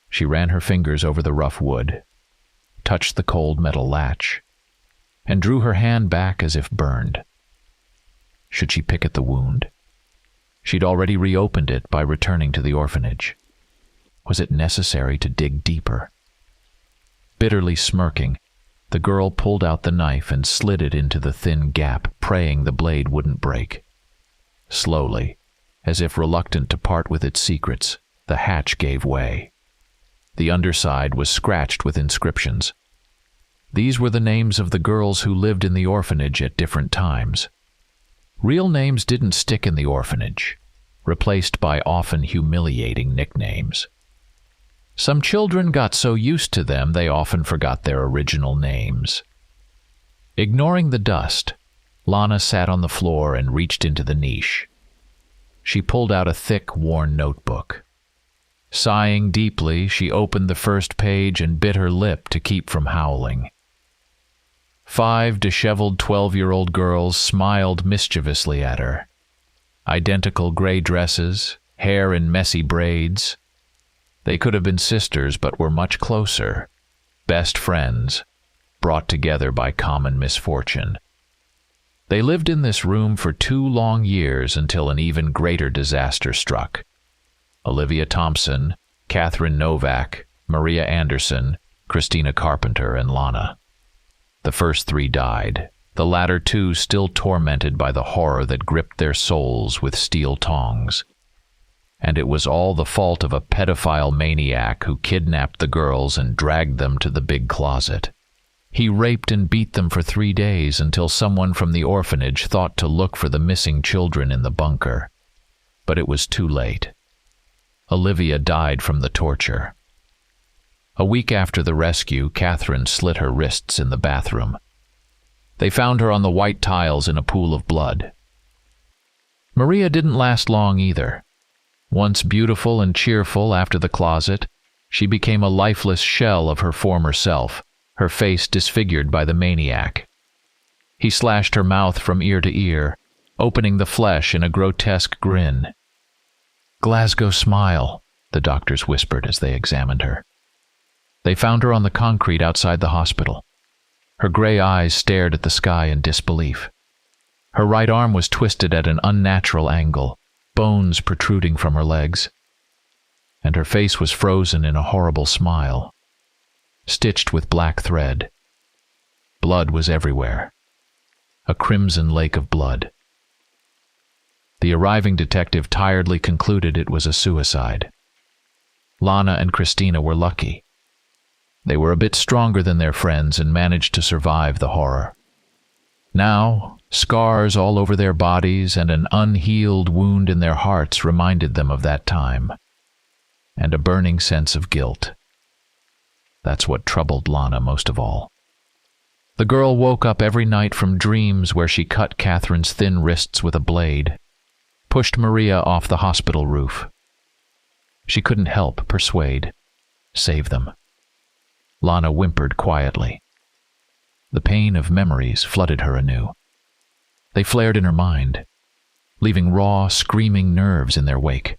She ran her fingers over the rough wood, touched the cold metal latch, and drew her hand back as if burned. Should she pick at the wound? She'd already reopened it by returning to the orphanage. Was it necessary to dig deeper? Bitterly smirking, the girl pulled out the knife and slid it into the thin gap, praying the blade wouldn't break. Slowly, as if reluctant to part with its secrets, the hatch gave way. The underside was scratched with inscriptions. These were the names of the girls who lived in the orphanage at different times. Real names didn't stick in the orphanage, replaced by often humiliating nicknames. Some children got so used to them they often forgot their original names. Ignoring the dust, Lana sat on the floor and reached into the niche. She pulled out a thick, worn notebook. Sighing deeply, she opened the first page and bit her lip to keep from howling. 5 disheveled 12-year-old girls smiled mischievously at her. Identical gray dresses, hair in messy braids. They could have been sisters, but were much closer. Best friends, brought together by common misfortune. They lived in this room for 2 long years until an even greater disaster struck. Olivia Thompson, Catherine Novak, Maria Anderson, Christina Carpenter, and Lana. The first 3 died, the latter 2 still tormented by the horror that gripped their souls with steel tongs. And it was all the fault of a pedophile maniac who kidnapped the girls and dragged them to the big closet. He raped and beat them for 3 days until someone from the orphanage thought to look for the missing children in the bunker. But it was too late. Olivia died from the torture. A week after the rescue, Catherine slit her wrists in the bathroom. They found her on the white tiles in a pool of blood. Maria didn't last long either. Once beautiful and cheerful after the closet, she became a lifeless shell of her former self, her face disfigured by the maniac. He slashed her mouth from ear to ear, opening the flesh in a grotesque grin. "Glasgow smile," the doctors whispered as they examined her. They found her on the concrete outside the hospital. Her gray eyes stared at the sky in disbelief. Her right arm was twisted at an unnatural angle, bones protruding from her legs. And her face was frozen in a horrible smile, stitched with black thread. Blood was everywhere. A crimson lake of blood. The arriving detective tiredly concluded it was a suicide. Lana and Christina were lucky. They were a bit stronger than their friends and managed to survive the horror. Now, scars all over their bodies and an unhealed wound in their hearts reminded them of that time, and a burning sense of guilt. That's what troubled Lana most of all. The girl woke up every night from dreams where she cut Catherine's thin wrists with a blade, pushed Maria off the hospital roof. She couldn't help persuade, save them. Lana whimpered quietly. The pain of memories flooded her anew. They flared in her mind, leaving raw, screaming nerves in their wake.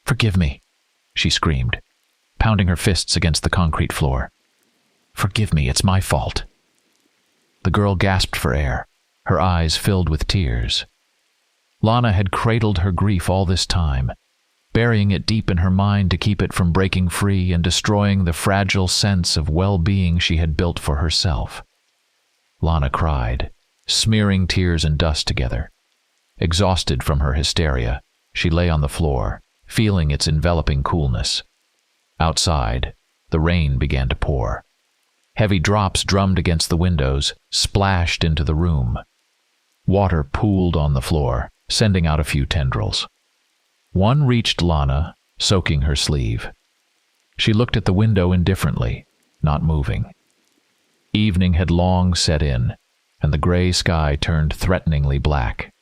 "Forgive me," she screamed, pounding her fists against the concrete floor. "Forgive me, it's my fault." The girl gasped for air, her eyes filled with tears. Lana had cradled her grief all this time, burying it deep in her mind to keep it from breaking free and destroying the fragile sense of well-being she had built for herself. Lana cried, smearing tears and dust together. Exhausted from her hysteria, she lay on the floor, feeling its enveloping coolness. Outside, the rain began to pour. Heavy drops drummed against the windows, splashed into the room. Water pooled on the floor, sending out a few tendrils. One reached Lana, soaking her sleeve. She looked at the window indifferently, not moving. Evening had long set in, and the gray sky turned threateningly black.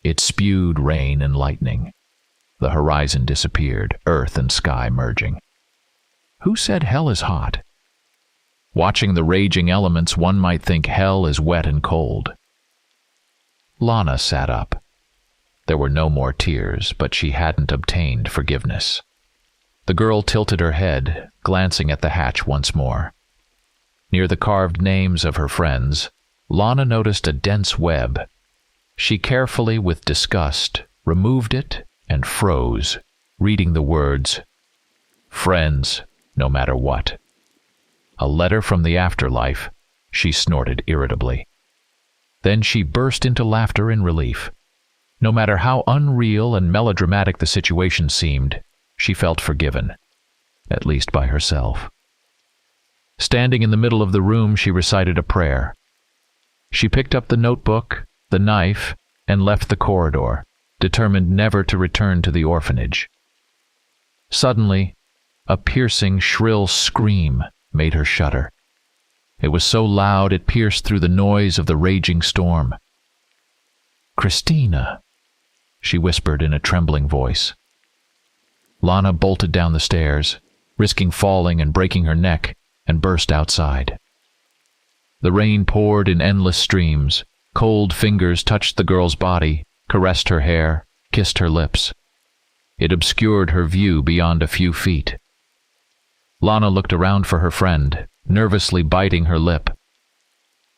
It spewed rain and lightning. The horizon disappeared, earth and sky merging. Who said hell is hot? Watching the raging elements, one might think hell is wet and cold. Lana sat up. There were no more tears, but she hadn't obtained forgiveness. The girl tilted her head, glancing at the hatch once more. Near the carved names of her friends, Lana noticed a dense web. She carefully, with disgust, removed it and froze, reading the words, "Friends, no matter what." A letter from the afterlife, she snorted irritably. Then she burst into laughter in relief. No matter how unreal and melodramatic the situation seemed, she felt forgiven, at least by herself. Standing in the middle of the room, she recited a prayer. She picked up the notebook, the knife, and left the corridor, determined never to return to the orphanage. Suddenly, a piercing, shrill scream made her shudder. It was so loud it pierced through the noise of the raging storm. "Christina," she whispered in a trembling voice. Lana bolted down the stairs, risking falling and breaking her neck, and burst outside. The rain poured in endless streams. Cold fingers touched the girl's body, caressed her hair, kissed her lips. It obscured her view beyond a few feet. Lana looked around for her friend, nervously biting her lip.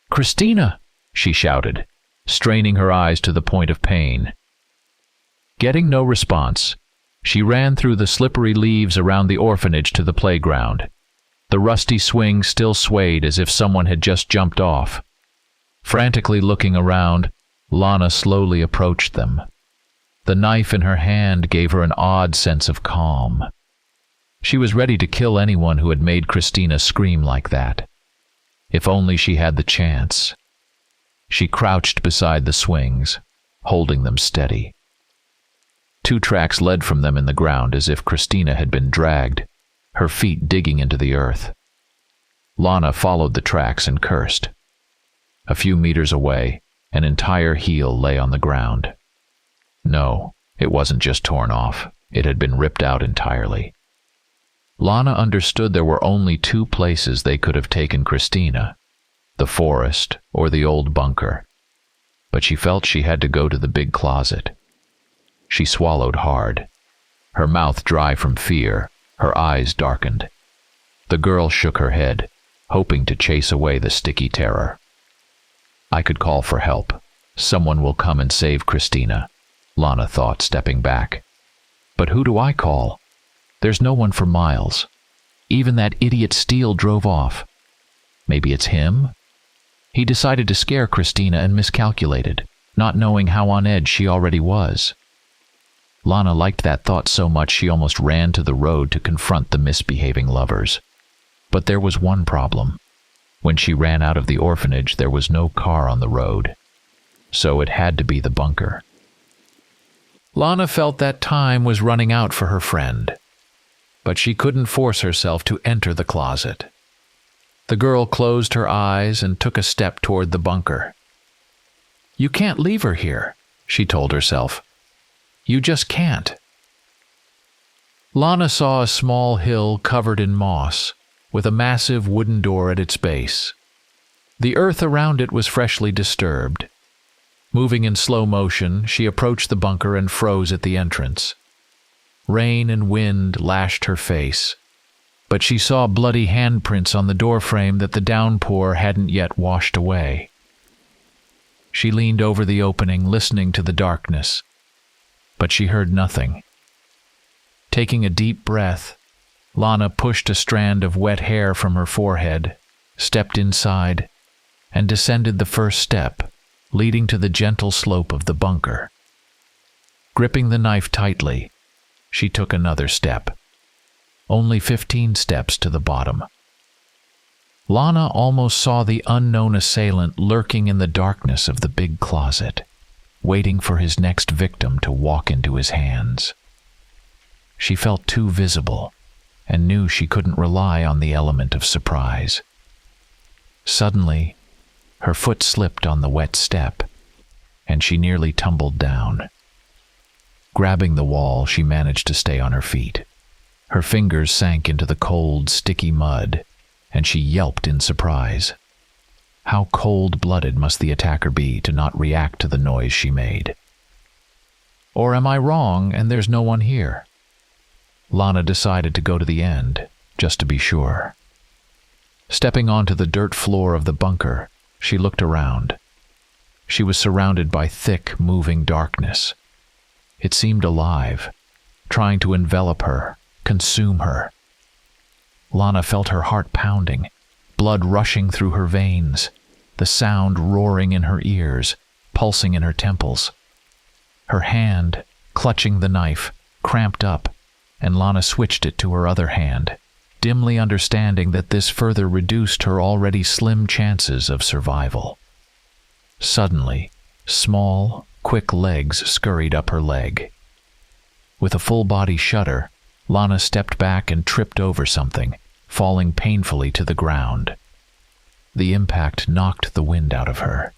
"Christina!" she shouted, straining her eyes to the point of pain. Getting no response, she ran through the slippery leaves around the orphanage to the playground. The rusty swing still swayed as if someone had just jumped off. Frantically looking around, Lana slowly approached them. The knife in her hand gave her an odd sense of calm. She was ready to kill anyone who had made Christina scream like that. If only she had the chance. She crouched beside the swings, holding them steady. 2 tracks led from them in the ground as if Christina had been dragged, her feet digging into the earth. Lana followed the tracks and cursed. A few meters away, an entire heel lay on the ground. No, it wasn't just torn off. It had been ripped out entirely. Lana understood there were only 2 places they could have taken Christina, the forest or the old bunker. But she felt she had to go to the big closet. She swallowed hard, her mouth dry from fear, her eyes darkened. The girl shook her head, hoping to chase away the sticky terror. "I could call for help. Someone will come and save Christina," Lana thought, stepping back. "But who do I call? There's no one for miles. Even that idiot Steele drove off. Maybe it's him? He decided to scare Christina and miscalculated, not knowing how on edge she already was." Lana liked that thought so much she almost ran to the road to confront the misbehaving lovers. But there was one problem. When she ran out of the orphanage, there was no car on the road. So it had to be the bunker. Lana felt that time was running out for her friend, but she couldn't force herself to enter the closet. The girl closed her eyes and took a step toward the bunker. "You can't leave her here," she told herself. "You just can't." Lana saw a small hill covered in moss, with a massive wooden door at its base. The earth around it was freshly disturbed. Moving in slow motion, she approached the bunker and froze at the entrance. Rain and wind lashed her face, but she saw bloody handprints on the doorframe that the downpour hadn't yet washed away. She leaned over the opening, listening to the darkness, but she heard nothing. Taking a deep breath, Lana pushed a strand of wet hair from her forehead, stepped inside, and descended the first step, leading to the gentle slope of the bunker. Gripping the knife tightly, she took another step. Only 15 steps to the bottom. Lana almost saw the unknown assailant lurking in the darkness of the big closet, waiting for his next victim to walk into his hands. She felt too visible, and knew she couldn't rely on the element of surprise. Suddenly, her foot slipped on the wet step, and she nearly tumbled down. Grabbing the wall, she managed to stay on her feet. Her fingers sank into the cold, sticky mud, and she yelped in surprise. How cold-blooded must the attacker be to not react to the noise she made? Or am I wrong and there's no one here? Lana decided to go to the end, just to be sure. Stepping onto the dirt floor of the bunker, she looked around. She was surrounded by thick, moving darkness. It seemed alive, trying to envelop her, consume her. Lana felt her heart pounding, blood rushing through her veins, the sound roaring in her ears, pulsing in her temples. Her hand, clutching the knife, cramped up, and Lana switched it to her other hand, dimly understanding that this further reduced her already slim chances of survival. Suddenly, small, quick legs scurried up her leg. With a full-body shudder, Lana stepped back and tripped over something, falling painfully to the ground. The impact knocked the wind out of her,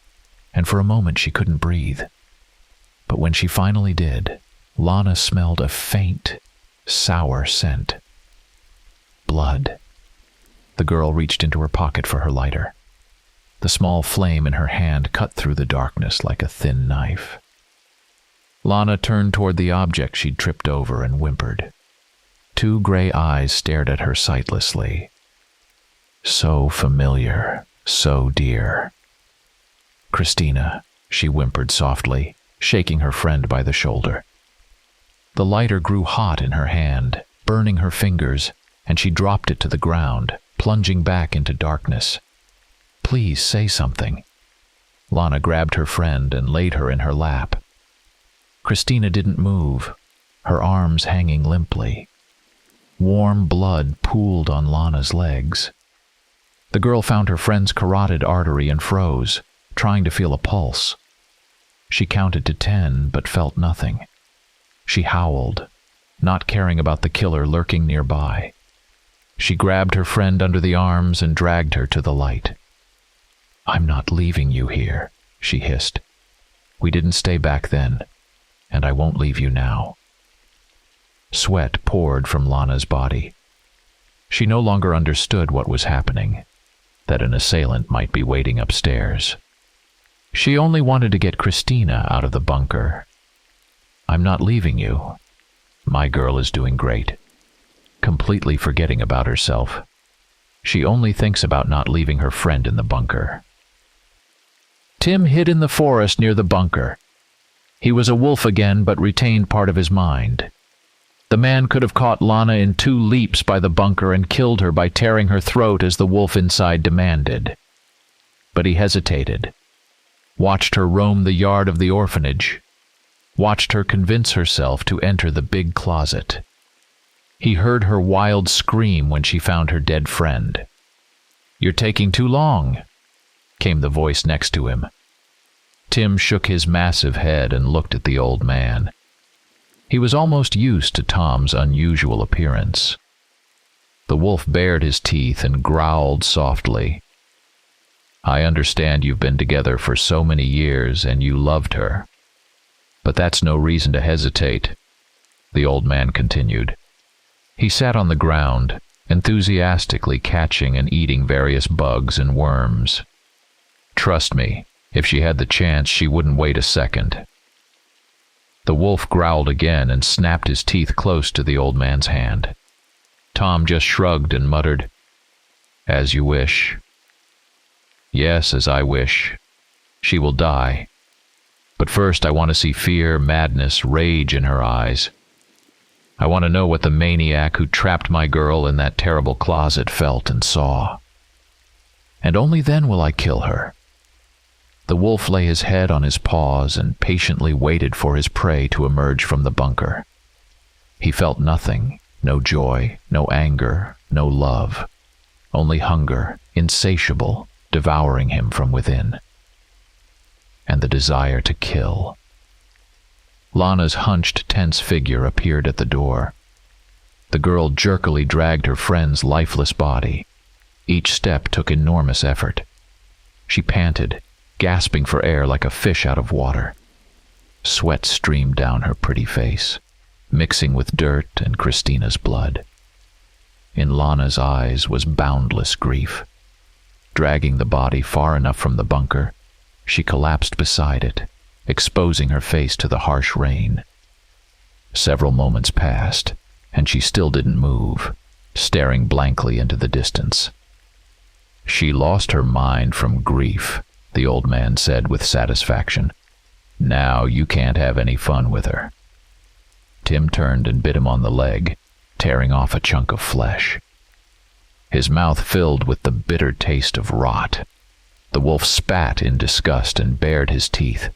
and for a moment she couldn't breathe. But when she finally did, Lana smelled a faint, sour scent. Blood. The girl reached into her pocket for her lighter. The small flame in her hand cut through the darkness like a thin knife. Lana turned toward the object she'd tripped over and whimpered. 2 gray eyes stared at her sightlessly. So familiar, so dear. "Christina," she whimpered softly, shaking her friend by the shoulder. The lighter grew hot in her hand, burning her fingers, and she dropped it to the ground, plunging back into darkness. "Please say something." Lana grabbed her friend and laid her in her lap. Christina didn't move, her arms hanging limply. Warm blood pooled on Lana's legs. The girl found her friend's carotid artery and froze, trying to feel a pulse. She counted to 10, but felt nothing. She howled, not caring about the killer lurking nearby. She grabbed her friend under the arms and dragged her to the light. "I'm not leaving you here," she hissed. "We didn't stay back then, and I won't leave you now." Sweat poured from Lana's body. She no longer understood what was happening, that an assailant might be waiting upstairs. She only wanted to get Christina out of the bunker. "I'm not leaving you. My girl is doing great." Completely forgetting about herself. She only thinks about not leaving her friend in the bunker. Tim hid in the forest near the bunker. He was a wolf again, but retained part of his mind. The man could have caught Lana in 2 leaps by the bunker and killed her by tearing her throat as the wolf inside demanded. But he hesitated, watched her roam the yard of the orphanage, watched her convince herself to enter the big closet. He heard her wild scream when she found her dead friend. "You're taking too long," came the voice next to him. Tim shook his massive head and looked at the old man. He was almost used to Tom's unusual appearance. The wolf bared his teeth and growled softly. "I understand you've been together for so many years and you loved her. But that's no reason to hesitate," the old man continued. He sat on the ground, enthusiastically catching and eating various bugs and worms. "Trust me, if she had the chance, she wouldn't wait a second." The wolf growled again and snapped his teeth close to the old man's hand. Tom just shrugged and muttered, "As you wish." "Yes, as I wish. She will die. But first I want to see fear, madness, rage in her eyes. I want to know what the maniac who trapped my girl in that terrible closet felt and saw. And only then will I kill her." The wolf lay his head on his paws and patiently waited for his prey to emerge from the bunker. He felt nothing, no joy, no anger, no love, only hunger, insatiable, devouring him from within. And the desire to kill. Lana's hunched, tense figure appeared at the door. The girl jerkily dragged her friend's lifeless body. Each step took enormous effort. She panted, gasping for air like a fish out of water. Sweat streamed down her pretty face, mixing with dirt and Christina's blood. In Lana's eyes was boundless grief. Dragging the body far enough from the bunker, she collapsed beside it, exposing her face to the harsh rain. Several moments passed, and she still didn't move, staring blankly into the distance. "She lost her mind from grief," the old man said with satisfaction. "Now you can't have any fun with her." Tim turned and bit him on the leg, tearing off a chunk of flesh. His mouth filled with the bitter taste of rot. The wolf spat in disgust and bared his teeth.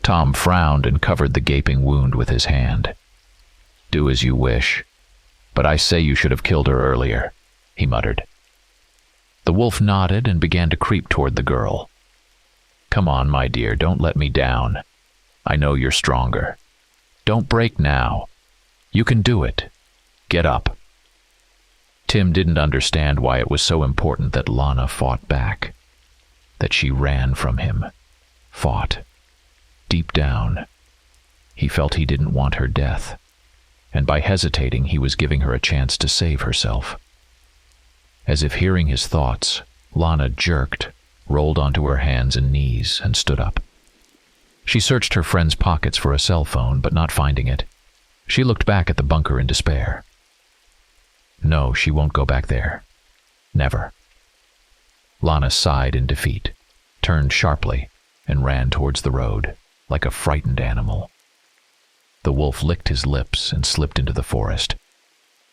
Tom frowned and covered the gaping wound with his hand. "Do as you wish, but I say you should have killed her earlier," he muttered. The wolf nodded and began to creep toward the girl. "Come on, my dear, don't let me down. I know you're stronger. Don't break now. You can do it. Get up." Tim didn't understand why it was so important that Lana fought back, that she ran from him, fought. Deep down, he felt he didn't want her death, and by hesitating he was giving her a chance to save herself. As if hearing his thoughts, Lana jerked, rolled onto her hands and knees, and stood up. She searched her friend's pockets for a cell phone, but not finding it, she looked back at the bunker in despair. No, she won't go back there. Never. Lana sighed in defeat, turned sharply, and ran towards the road, like a frightened animal. The wolf licked his lips and slipped into the forest.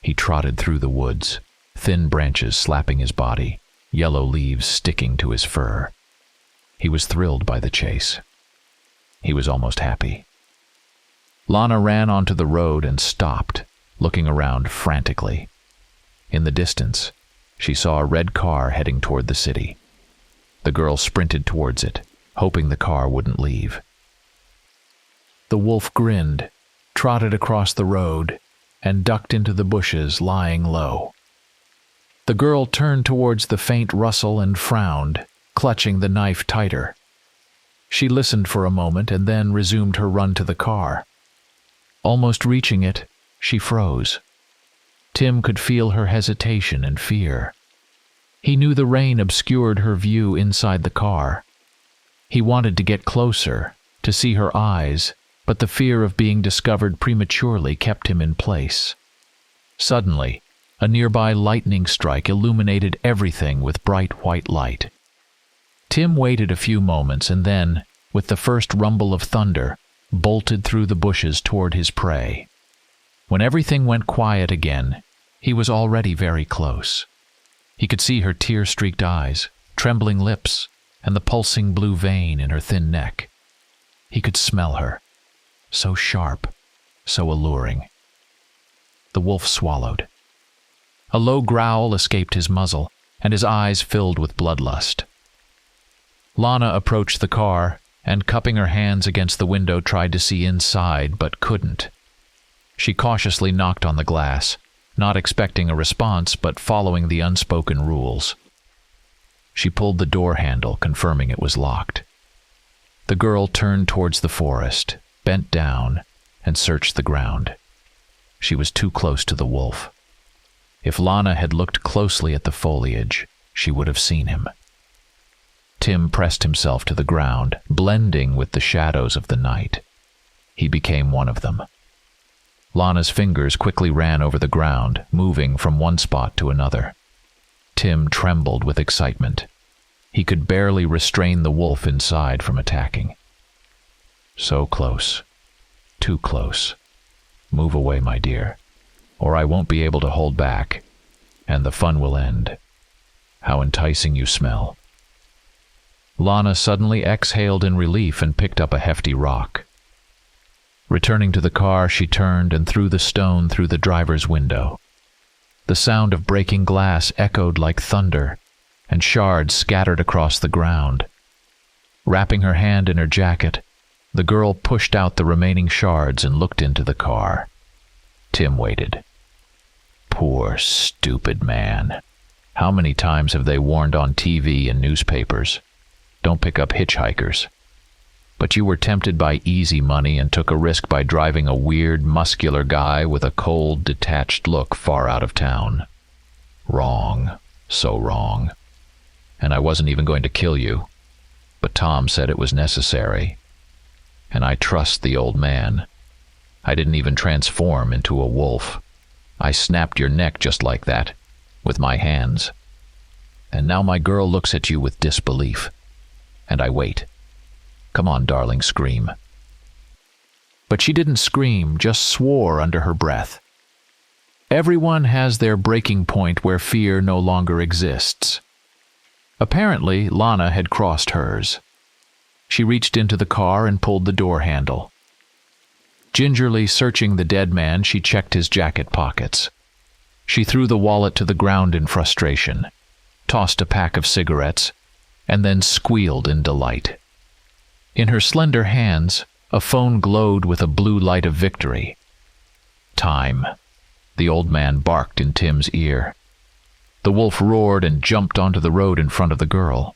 He trotted through the woods, thin branches slapping his body, yellow leaves sticking to his fur. He was thrilled by the chase. He was almost happy. Lana ran onto the road and stopped, looking around frantically. In the distance, she saw a red car heading toward the city. The girl sprinted towards it, hoping the car wouldn't leave. The wolf grinned, trotted across the road, and ducked into the bushes, lying low. The girl turned towards the faint rustle and frowned, clutching the knife tighter. She listened for a moment and then resumed her run to the car. Almost reaching it, she froze. Tim could feel her hesitation and fear. He knew the rain obscured her view inside the car. He wanted to get closer, to see her eyes, but the fear of being discovered prematurely kept him in place. Suddenly, a nearby lightning strike illuminated everything with bright white light. Tim waited a few moments and then, with the first rumble of thunder, bolted through the bushes toward his prey. When everything went quiet again, he was already very close. He could see her tear-streaked eyes, trembling lips, and the pulsing blue vein in her thin neck. He could smell her, so sharp, so alluring. The wolf swallowed. A low growl escaped his muzzle, and his eyes filled with bloodlust. Lana approached the car, and cupping her hands against the window tried to see inside, but couldn't. She cautiously knocked on the glass, not expecting a response but following the unspoken rules. She pulled the door handle, confirming it was locked. The girl turned towards the forest, bent down, and searched the ground. She was too close to the wolf. If Lana had looked closely at the foliage, she would have seen him. Tim pressed himself to the ground, blending with the shadows of the night. He became one of them. Lana's fingers quickly ran over the ground, moving from one spot to another. Tim trembled with excitement. He could barely restrain the wolf inside from attacking. So close. Too close. Move away, my dear, or I won't be able to hold back, and the fun will end. How enticing you smell. Lana suddenly exhaled in relief and picked up a hefty rock. Returning to the car, she turned and threw the stone through the driver's window. The sound of breaking glass echoed like thunder, and shards scattered across the ground. Wrapping her hand in her jacket, the girl pushed out the remaining shards and looked into the car. Tim waited. Poor, stupid man. How many times have they warned on TV and newspapers? Don't pick up hitchhikers. But you were tempted by easy money and took a risk by driving a weird, muscular guy with a cold, detached look far out of town. Wrong. So wrong. And I wasn't even going to kill you. But Tom said it was necessary. And I trust the old man. I didn't even transform into a wolf. I snapped your neck just like that, with my hands. And now my girl looks at you with disbelief. And I wait. Come on, darling, scream. But she didn't scream, just swore under her breath. Everyone has their breaking point where fear no longer exists. Apparently, Lana had crossed hers. She reached into the car and pulled the door handle. Gingerly searching the dead man, she checked his jacket pockets. She threw the wallet to the ground in frustration, tossed a pack of cigarettes, and then squealed in delight. In her slender hands, a phone glowed with a blue light of victory. Time. The old man barked in Tim's ear. The wolf roared and jumped onto the road in front of the girl.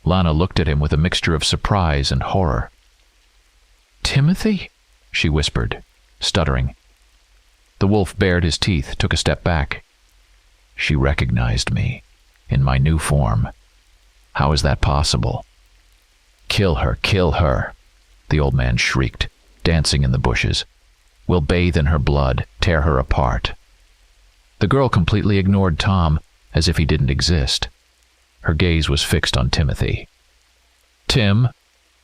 Lana looked at him with a mixture of surprise and horror. "Timothy?" she whispered, stuttering. The wolf bared his teeth, took a step back. She recognized me, in my new form. How is that possible? Kill her, the old man shrieked, dancing in the bushes. We'll bathe in her blood, tear her apart. The girl completely ignored Tom, as if he didn't exist. Her gaze was fixed on Timothy. "Tim,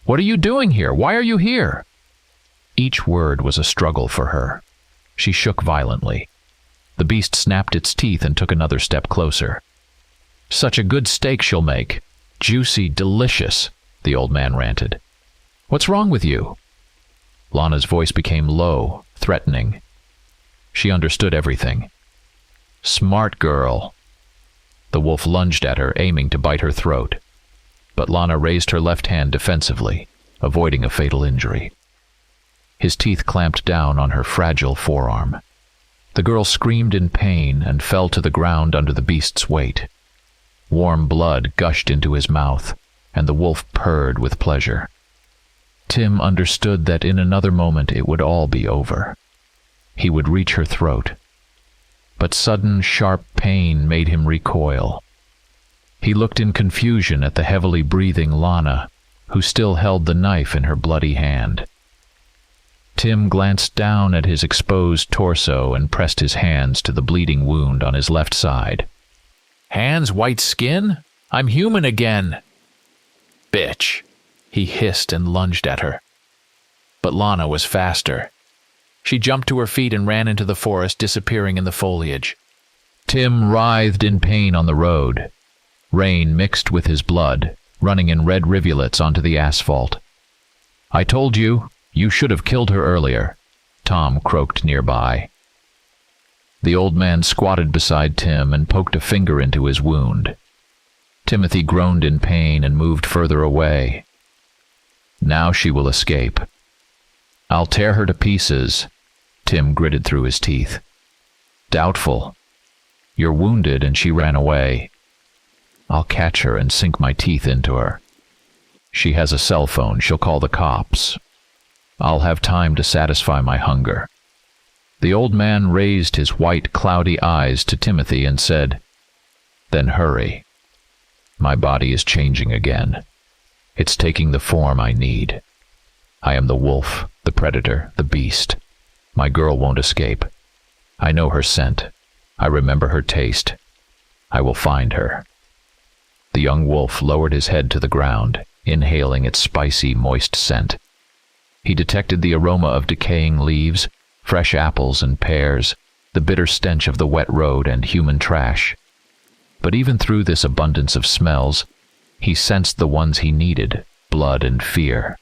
what are you doing here? Why are you here?" Each word was a struggle for her. She shook violently. The beast snapped its teeth and took another step closer. "Such a good steak she'll make. Juicy, delicious," the old man ranted. "What's wrong with you?" Lana's voice became low, threatening. She understood everything. "Smart girl." The wolf lunged at her, aiming to bite her throat. But Lana raised her left hand defensively, avoiding a fatal injury. His teeth clamped down on her fragile forearm. The girl screamed in pain and fell to the ground under the beast's weight. Warm blood gushed into his mouth, and the wolf purred with pleasure. Tim understood that in another moment it would all be over. He would reach her throat. But sudden, sharp pain made him recoil. He looked in confusion at the heavily breathing Lana, who still held the knife in her bloody hand. Tim glanced down at his exposed torso and pressed his hands to the bleeding wound on his left side. "Hands, white skin? I'm human again!" "Bitch!" he hissed and lunged at her. But Lana was faster. She jumped to her feet and ran into the forest, disappearing in the foliage. Tim writhed in pain on the road. Rain mixed with his blood, running in red rivulets onto the asphalt. "I told you, you should have killed her earlier," Tom croaked nearby. The old man squatted beside Tim and poked a finger into his wound. Timothy groaned in pain and moved further away. "Now she will escape. I'll tear her to pieces," Tim gritted through his teeth. Doubtful. You're wounded and she ran away. I'll catch her and sink my teeth into her. She has a cell phone. She'll call the cops. I'll have time to satisfy my hunger." The old man raised his white, cloudy eyes to Timothy and said, "Then hurry. My body is changing again. It's taking the form I need. I am the wolf, the predator, the beast. My girl won't escape. I know her scent. I remember her taste. I will find her." The young wolf lowered his head to the ground, inhaling its spicy, moist scent. He detected the aroma of decaying leaves, fresh apples and pears, the bitter stench of the wet road and human trash. But even through this abundance of smells, he sensed the ones he needed, blood and fear.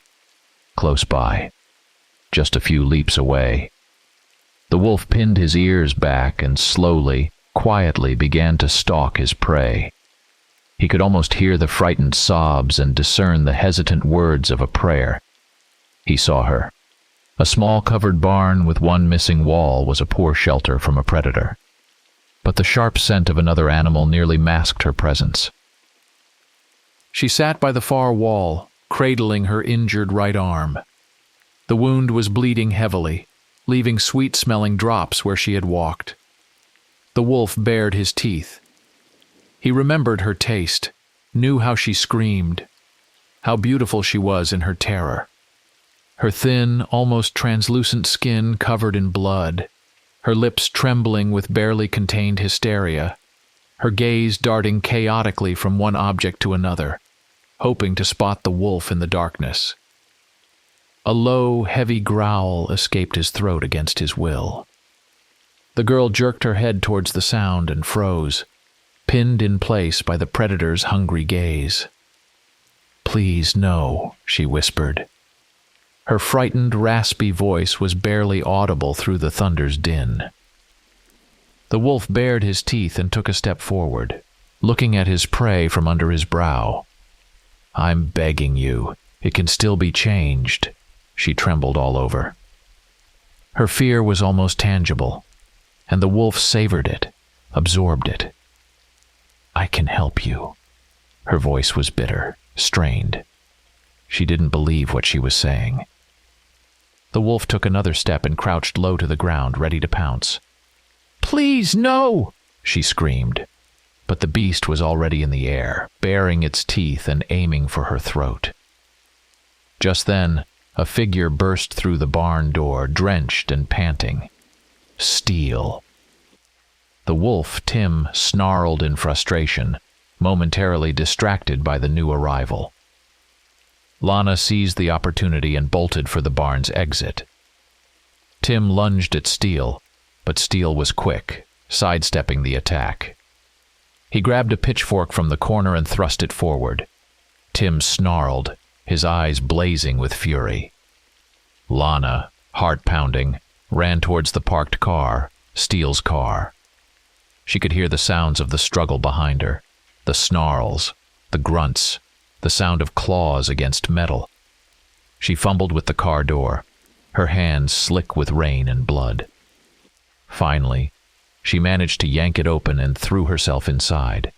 Close by, just a few leaps away. The wolf pinned his ears back and slowly, quietly began to stalk his prey. He could almost hear the frightened sobs and discern the hesitant words of a prayer. He saw her. A small covered barn with one missing wall was a poor shelter from a predator. But the sharp scent of another animal nearly masked her presence. She sat by the far wall, cradling her injured right arm. The wound was bleeding heavily, leaving sweet-smelling drops where she had walked. The wolf bared his teeth. He remembered her taste, knew how she screamed, how beautiful she was in her terror. Her thin, almost translucent skin covered in blood, her lips trembling with barely contained hysteria, her gaze darting chaotically from one object to another, hoping to spot the wolf in the darkness. A low, heavy growl escaped his throat against his will. The girl jerked her head towards the sound and froze, pinned in place by the predator's hungry gaze. "Please, no," she whispered. Her frightened, raspy voice was barely audible through the thunder's din. The wolf bared his teeth and took a step forward, looking at his prey from under his brow. "I'm begging you. It can still be changed." She trembled all over. Her fear was almost tangible, and the wolf savored it, absorbed it. "I can help you." Her voice was bitter, strained. She didn't believe what she was saying. The wolf took another step and crouched low to the ground, ready to pounce. "Please, no!" she screamed. But the beast was already in the air, baring its teeth and aiming for her throat. Just then, a figure burst through the barn door, drenched and panting. Steel. The wolf, Tim, snarled in frustration, momentarily distracted by the new arrival. Lana seized the opportunity and bolted for the barn's exit. Tim lunged at Steel, but Steel was quick, sidestepping the attack. He grabbed a pitchfork from the corner and thrust it forward. Tim snarled, his eyes blazing with fury. Lana, heart-pounding, ran towards the parked car, Steele's car. She could hear the sounds of the struggle behind her, the snarls, the grunts, the sound of claws against metal. She fumbled with the car door, her hands slick with rain and blood. Finally, she managed to yank it open and threw herself inside.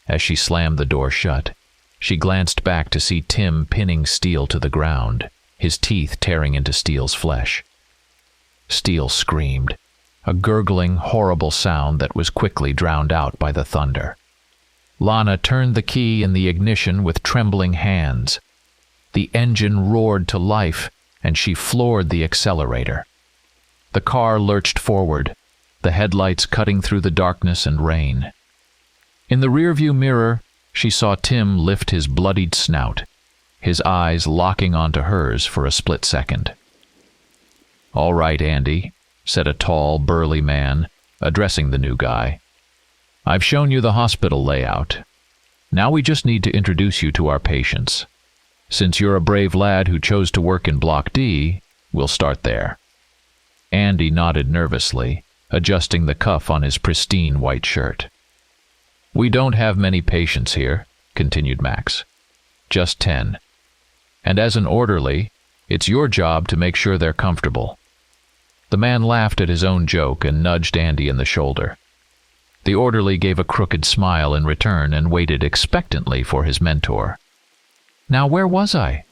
As she slammed the door shut, she glanced back to see Tim pinning Steel to the ground, his teeth tearing into Steele's flesh. Steel screamed, a gurgling, horrible sound that was quickly drowned out by the thunder. Lana turned the key in the ignition with trembling hands. The engine roared to life, and she floored the accelerator. The car lurched forward, the headlights cutting through the darkness and rain. In the rearview mirror, she saw Tim lift his bloodied snout, his eyes locking onto hers for a split second. "All right, Andy," said a tall, burly man, addressing the new guy. "I've shown you the hospital layout. Now we just need to introduce you to our patients. Since you're a brave lad who chose to work in Block D, we'll start there." Andy nodded nervously, adjusting the cuff on his pristine white shirt. "We don't have many patients here," continued Max. "Just 10. And as an orderly, it's your job to make sure they're comfortable. The man laughed at his own joke and nudged Andy in the shoulder. The orderly gave a crooked smile in return and waited expectantly for his mentor. Now, where was I?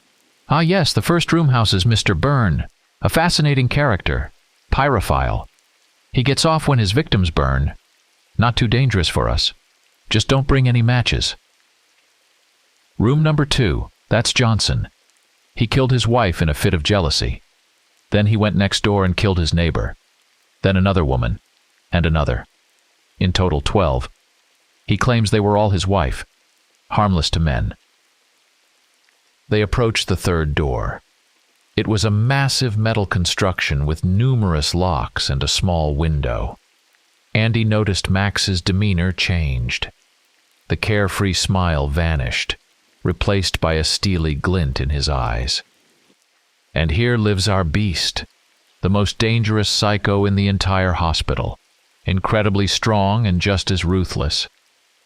Ah, yes, the first room houses Mr. Byrne, a fascinating character, pyrophile. He gets off when his victims burn. Not too dangerous for us. Just don't bring any matches. Room number 2, that's Johnson. He killed his wife in a fit of jealousy. Then he went next door and killed his neighbor. Then another woman, and another. In total 12. He claims they were all his wife, harmless to men. They approached the third door. It was a massive metal construction with numerous locks and a small window. Andy noticed Max's demeanor changed. The carefree smile vanished, replaced by a steely glint in his eyes. And here lives our beast, the most dangerous psycho in the entire hospital, incredibly strong and just as ruthless.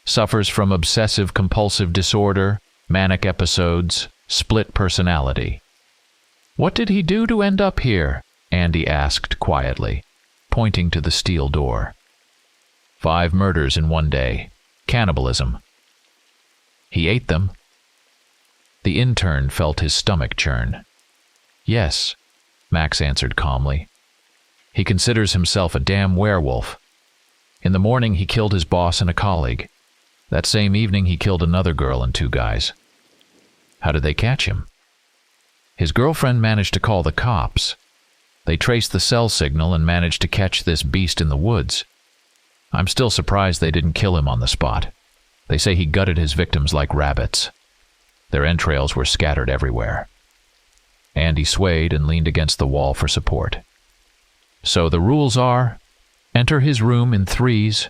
Suffers from obsessive-compulsive disorder, manic episodes, split personality. What did he do to end up here? Andy asked quietly, pointing to the steel door. 5 murders in one day. Cannibalism. He ate them. The intern felt his stomach churn. Yes, Max answered calmly. He considers himself a damn werewolf. In the morning he killed his boss and a colleague. That same evening he killed another girl and 2 guys. How did they catch him? His girlfriend managed to call the cops. They traced the cell signal and managed to catch this beast in the woods. I'm still surprised they didn't kill him on the spot. They say he gutted his victims like rabbits. Their entrails were scattered everywhere. Andy swayed and leaned against the wall for support. So the rules are, enter his room in 3s,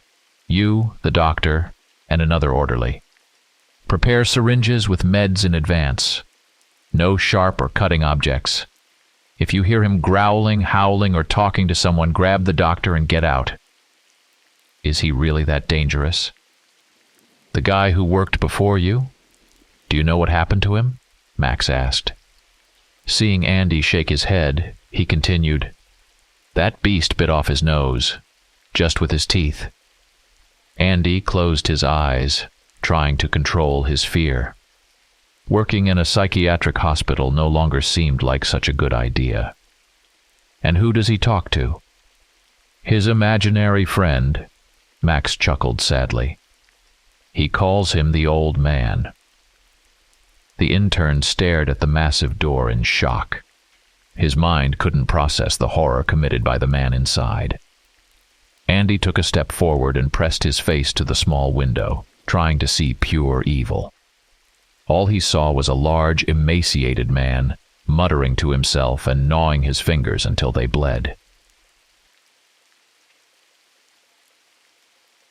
you, the doctor, and another orderly. Prepare syringes with meds in advance. No sharp or cutting objects. If you hear him growling, howling, or talking to someone, grab the doctor and get out. Is he really that dangerous? The guy who worked before you? Do you know what happened to him? Max asked. Seeing Andy shake his head, he continued, That beast bit off his nose, just with his teeth. Andy closed his eyes, trying to control his fear. Working in a psychiatric hospital no longer seemed like such a good idea. And who does he talk to? His imaginary friend, Max chuckled sadly. He calls him the Old Man. The intern stared at the massive door in shock. His mind couldn't process the horror committed by the man inside. Andy took a step forward and pressed his face to the small window, trying to see pure evil. All he saw was a large, emaciated man, muttering to himself and gnawing his fingers until they bled.